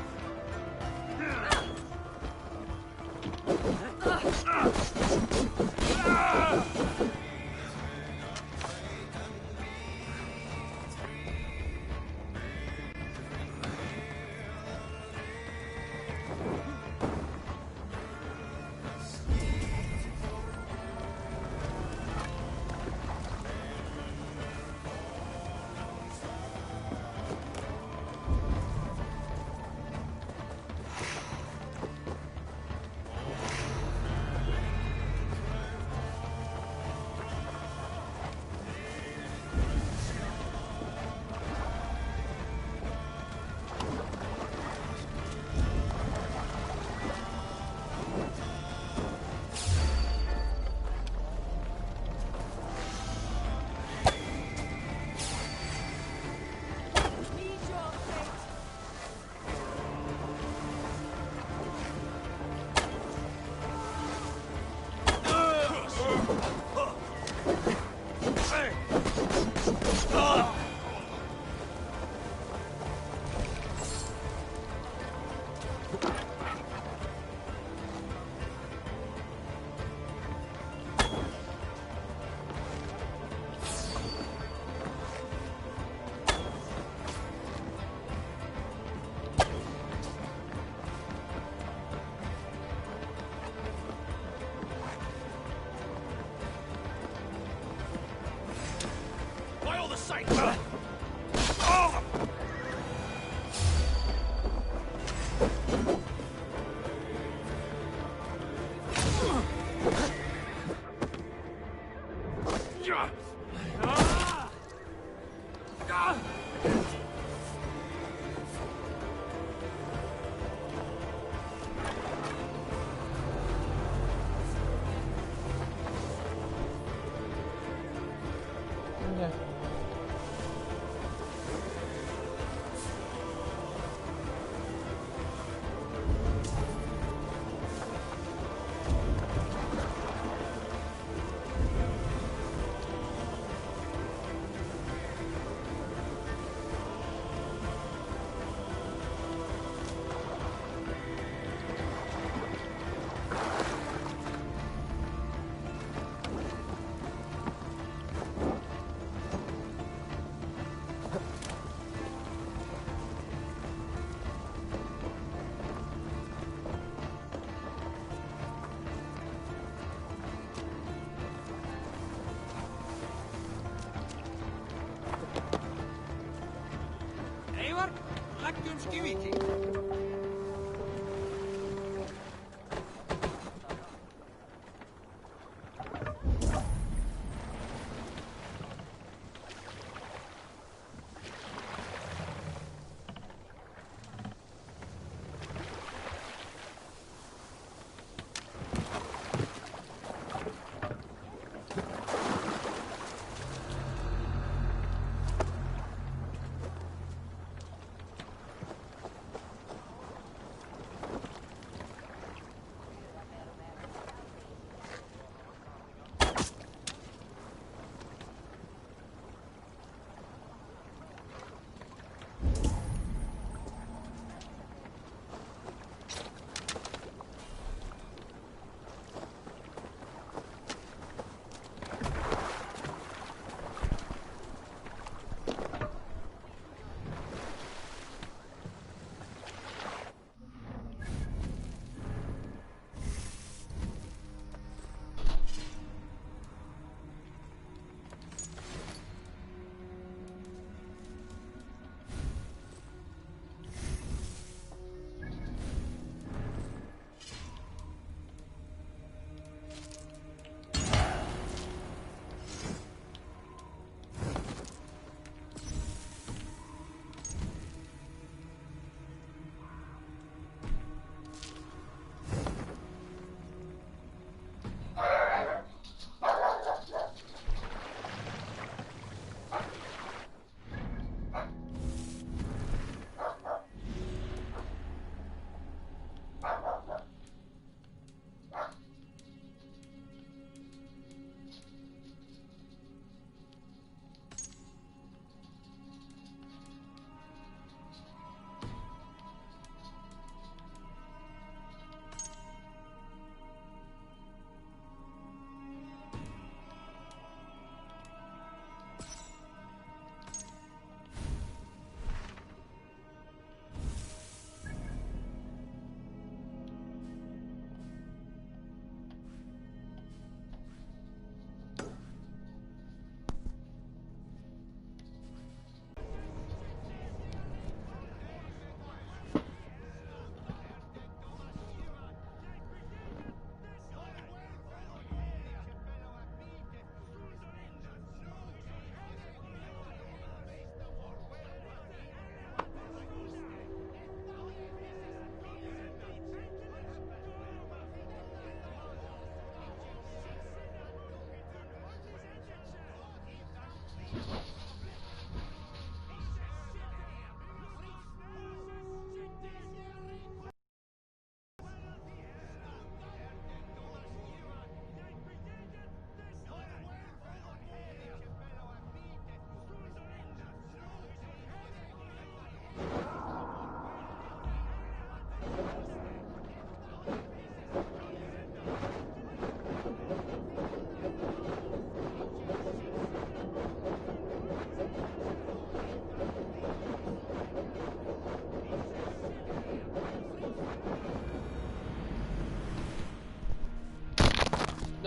By all the saints!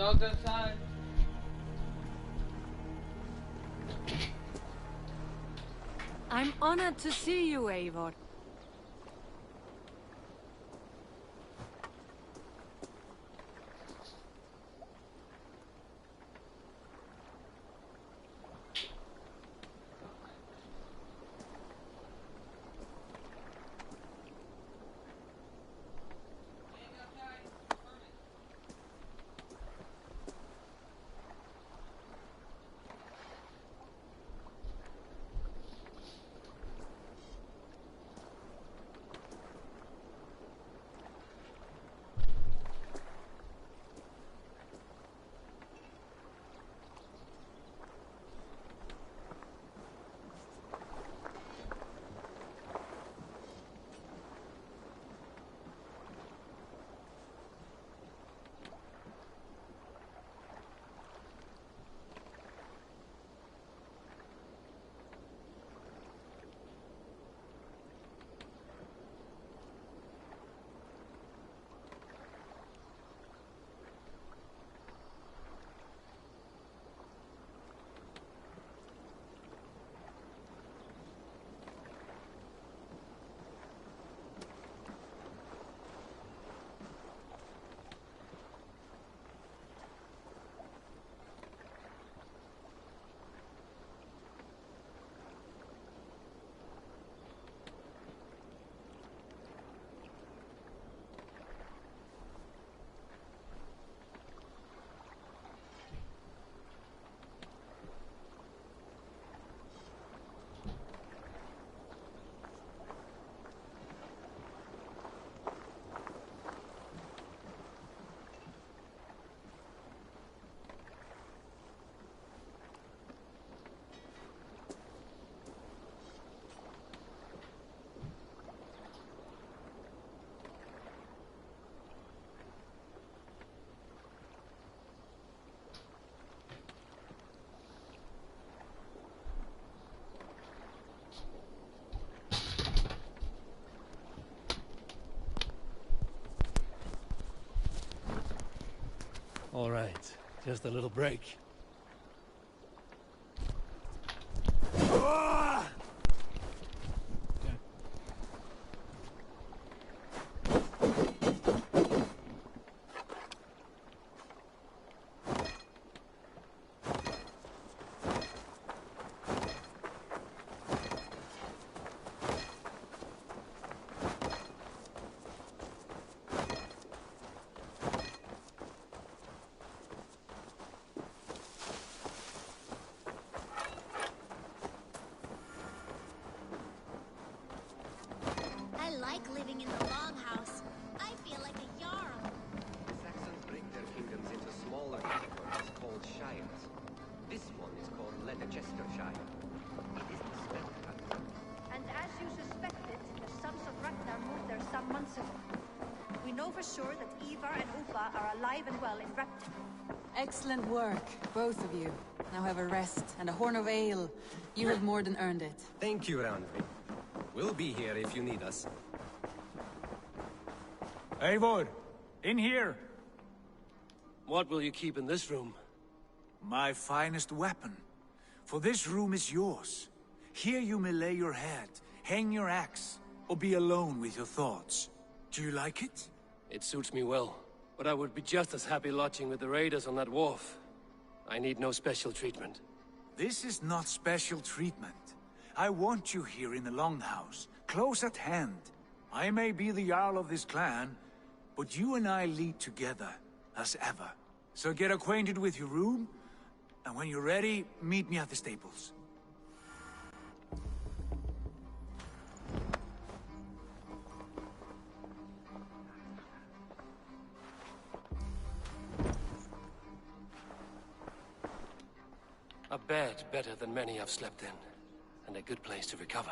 No good sign. I'm honored to see you, Eivor. Just a little break. I like living in the Longhouse. I feel like a Jarl. The Saxons break their kingdoms into smaller territories called shires. This one is called Leicestershire. It is the Spellcraft. And as you suspected, the sons of Ragnar moved there some months ago. We know for sure that Ivar and Upa are alive and well in Repton. Excellent work, both of you. Now have a rest and a horn of ale. You have more than earned it. Thank you, Randvi. We'll be here if you need us. Eivor, in here! What will you keep in this room? My finest weapon. For this room is yours. Here you may lay your head, hang your axe, or be alone with your thoughts. Do you like it? It suits me well, but I would be just as happy lodging with the raiders on that wharf. I need no special treatment. This is not special treatment. I want you here in the Longhouse, close at hand. I may be the Jarl of this clan, but you and I lead together, as ever. So get acquainted with your room, and when you're ready, meet me at the stables. A bed better than many I've slept in, and a good place to recover.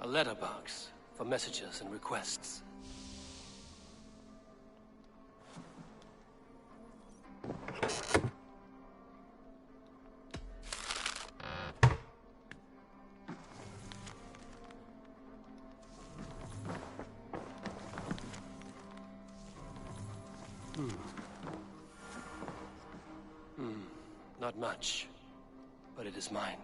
A letterbox for messages and requests. Not much, but it is mine.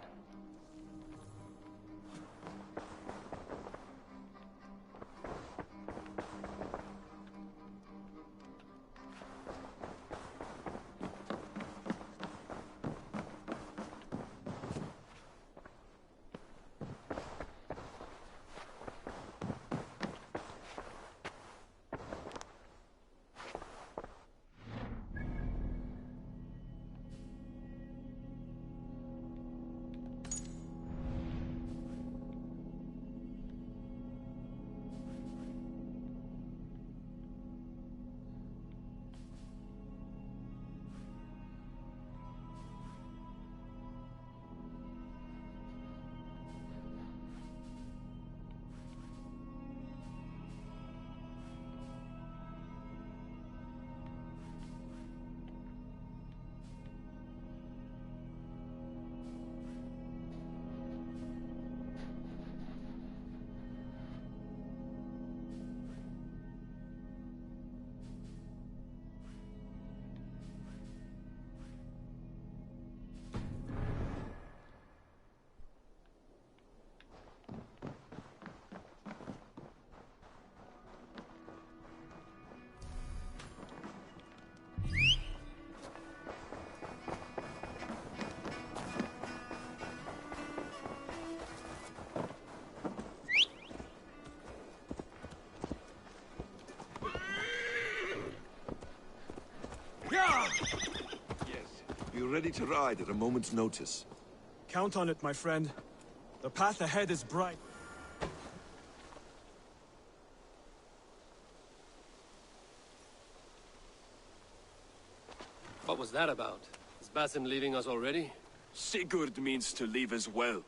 Ready to ride at a moment's notice. Count on it, my friend. The path ahead is bright. What was that about? Is Basim leaving us already? Sigurd means to leave as well.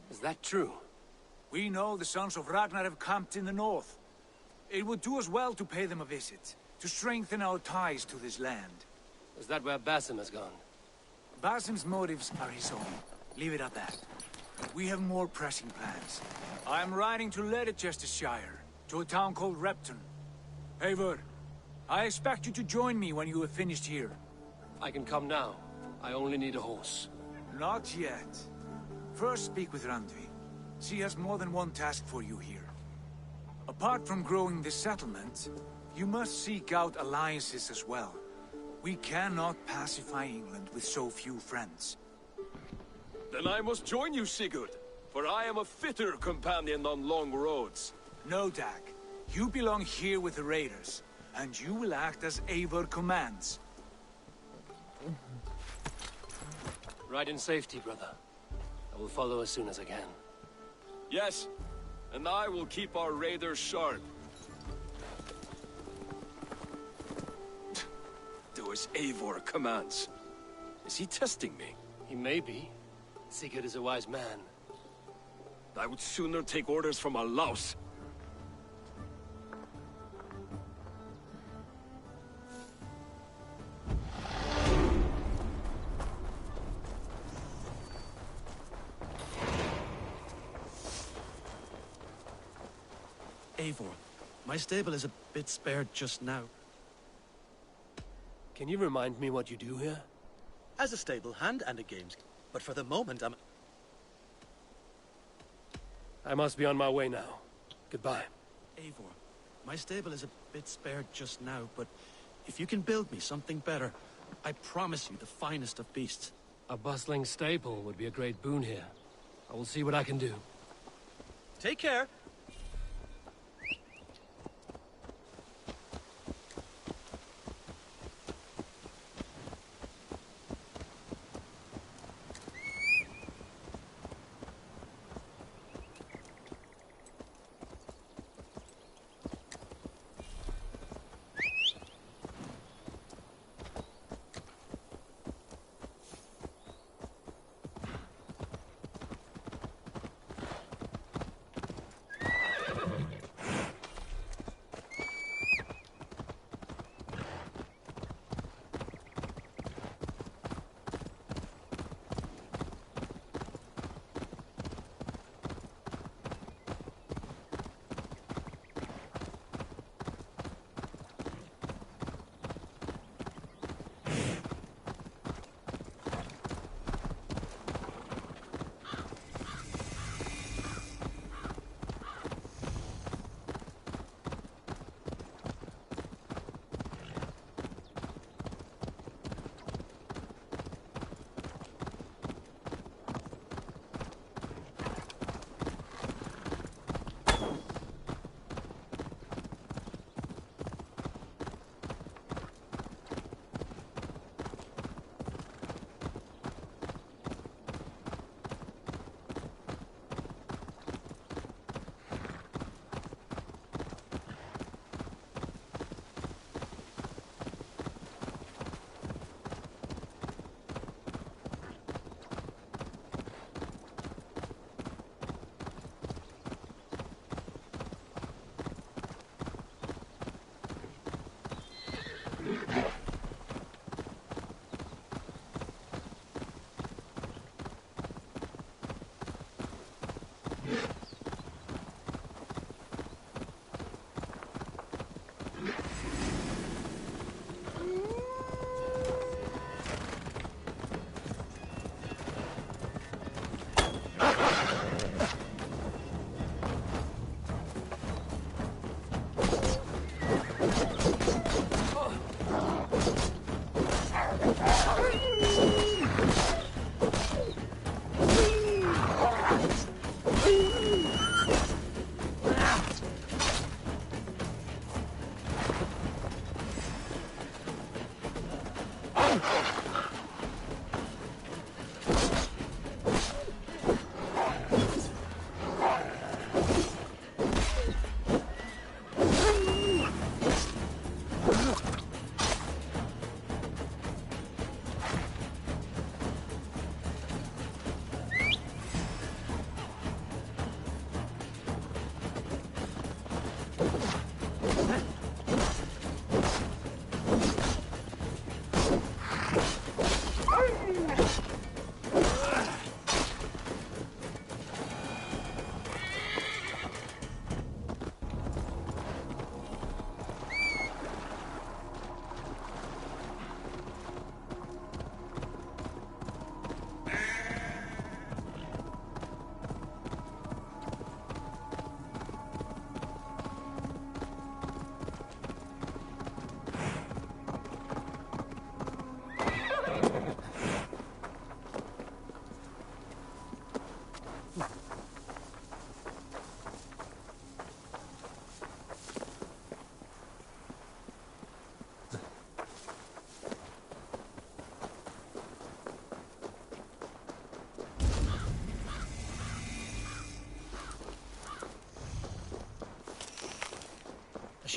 Is that true? We know the sons of Ragnar have camped in the north. It would do us well to pay them a visit, to strengthen our ties to this land. Is that where Basim has gone? Basim's motives are his own. Leave it at that. We have more pressing plans. I am riding to Leicestershire, to a town called Repton. Eivor, I expect you to join me when you have finished here. I can come now. I only need a horse. Not yet. First speak with Randvi. She has more than one task for you here. Apart from growing this settlement, you must seek out alliances as well. We cannot pacify England with so few friends. Then I must join you, Sigurd, for I am a fitter companion on long roads. No, Dag. You belong here with the raiders, and you will act as Eivor commands. Ride in safety, brother. I will follow as soon as I can. Yes, and I will keep our raiders sharp. Do as Eivor commands. Is he testing me? He may be. Sigurd is a wise man. I would sooner take orders from a louse. Eivor, my stable is a bit spared just now. Can you remind me what you do here? As a stable hand and a games, but for the moment I must be on my way now. Goodbye. Eivor, my stable is a bit spared just now, but if you can build me something better, I promise you the finest of beasts. A bustling stable would be a great boon here. I will see what I can do. Take care.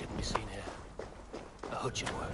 shouldn't be seen here. A hood should work.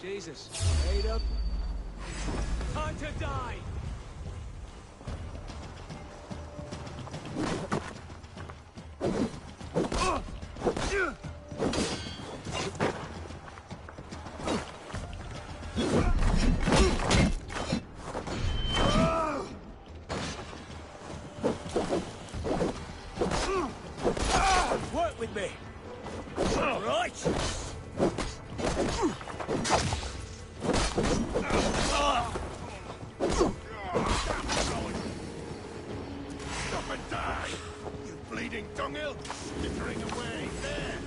Jesus, made up. Time to die! Work with me! All right! Stop and die! You bleeding dunghill! Slittering away, there!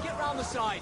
Get round the side!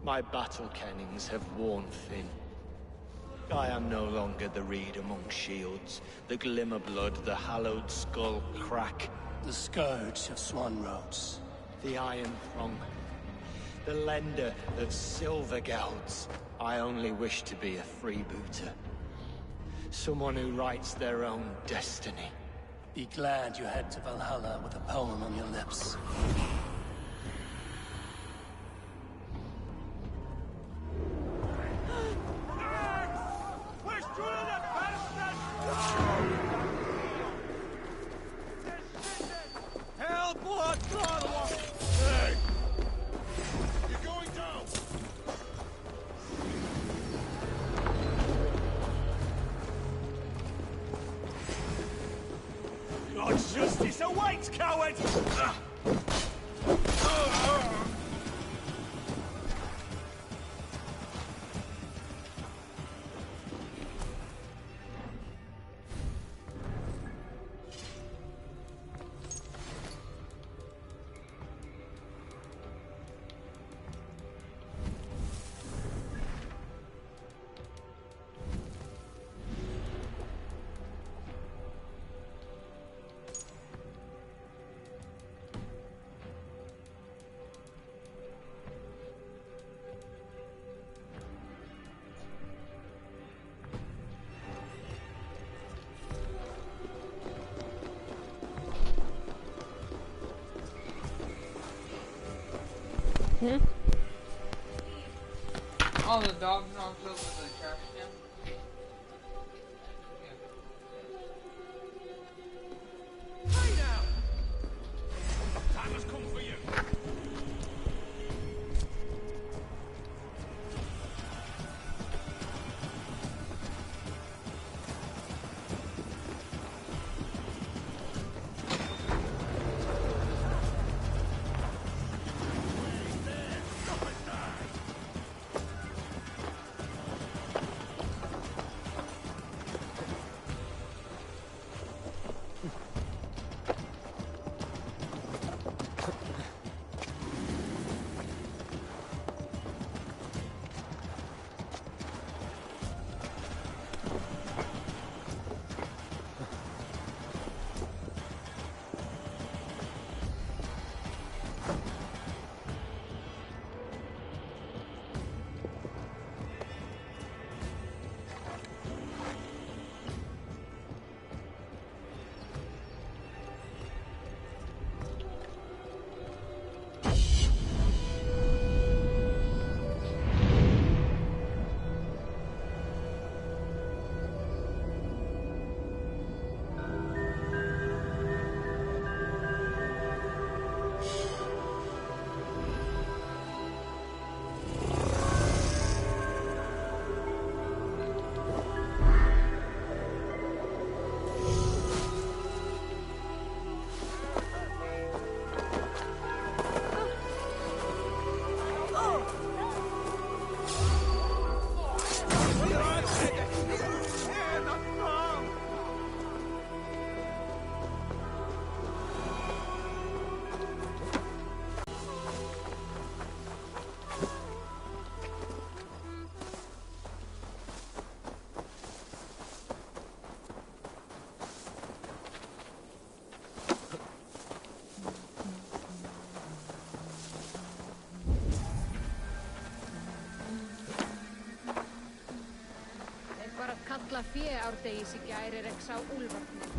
My battle kennings have worn thin. I am no longer the reed among shields, the glimmer blood, the hallowed skull crack. The scourge of Swan Roads. the Iron Throng, the lender of silver gelds. I only wish to be a freebooter. Someone who writes their own destiny. Be glad you head to Valhalla with a poem on your lips. Justice awaits, coward! Hmm? Oh, the dog's not filled with the trash can? Hey now! Time has come for you. Var að kalla fé árdegis í gær ekki sá úlfarnir.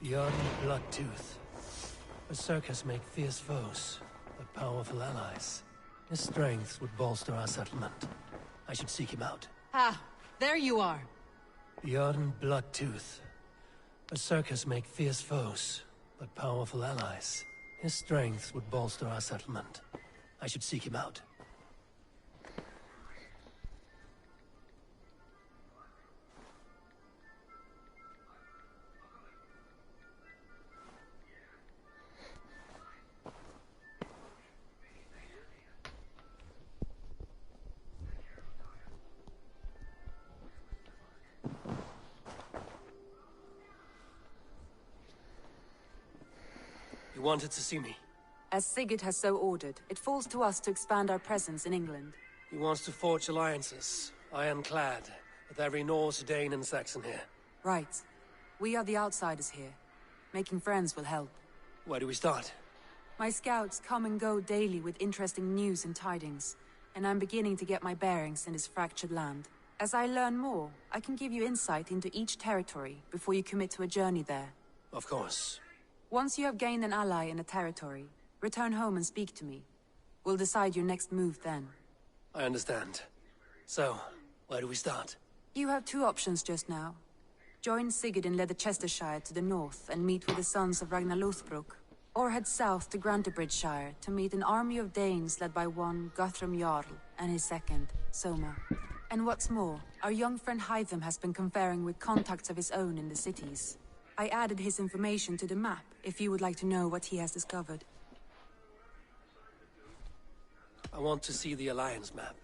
Beyond Bloodtooth. Berserkers make fierce foes, but powerful allies. His strength would bolster our settlement. I should seek him out. Ah, there you are. Beyond Bloodtooth. Berserkers make fierce foes, but powerful allies. His strength would bolster our settlement. I should seek him out. You wanted to see me? As Sigurd has so ordered, it falls to us to expand our presence in England. He wants to forge alliances, ironclad, with every Norse, Dane, and Saxon here. Right. We are the outsiders here. Making friends will help. Where do we start? My scouts come and go daily with interesting news and tidings, and I'm beginning to get my bearings in this fractured land. As I learn more, I can give you insight into each territory before you commit to a journey there. Of course. Once you have gained an ally in a territory, return home and speak to me. We'll decide your next move then. I understand. So, where do we start? You have two options just now. Join Sigurd in Leicestershire to the north and meet with the sons of Ragnar Lothbrok. Or head south to Grantebridgeshire to meet an army of Danes led by one Guthrum Jarl and his second, Soma. And what's more, our young friend Hytham has been conferring with contacts of his own in the cities. I added his information to the map, if you would like to know what he has discovered. I want to see the Alliance map.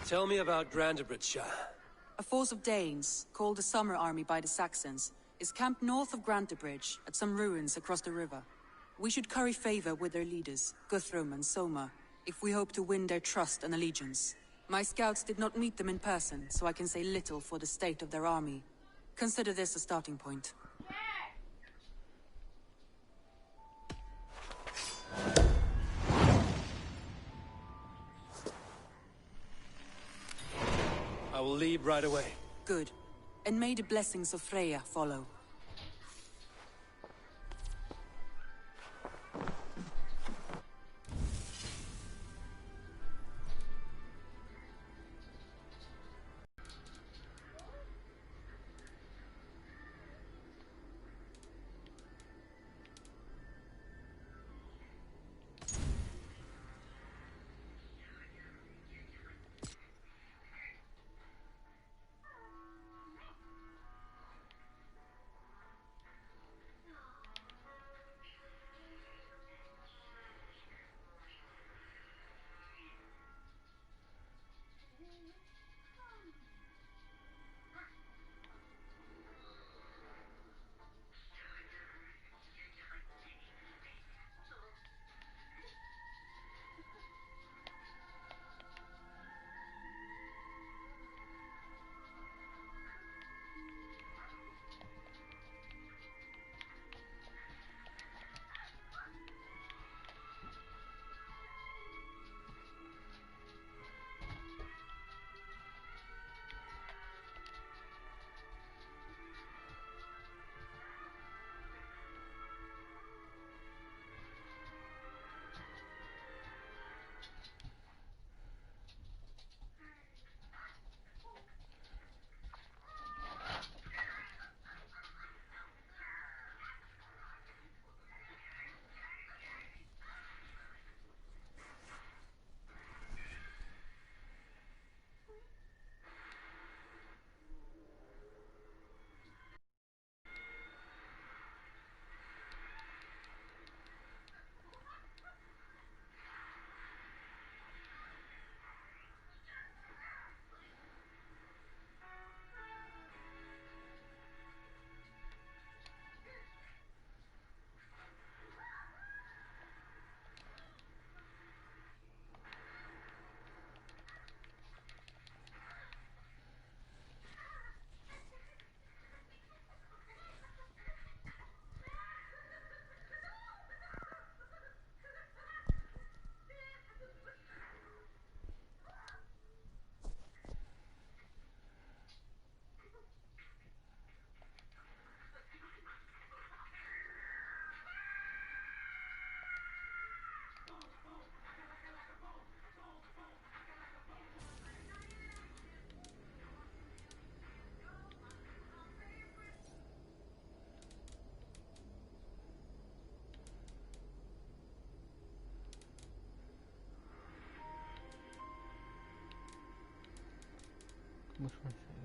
Tell me about Grantebridgeshire. A force of Danes, called the Summer Army by the Saxons, is camped north of Grantebridge, at some ruins across the river. We should curry favor with their leaders, Guthrum and Soma, if we hope to win their trust and allegiance. My scouts did not meet them in person, so I can say little for the state of their army. Consider this a starting point. I will leave right away. Good. And may the blessings of Freya follow. Which one?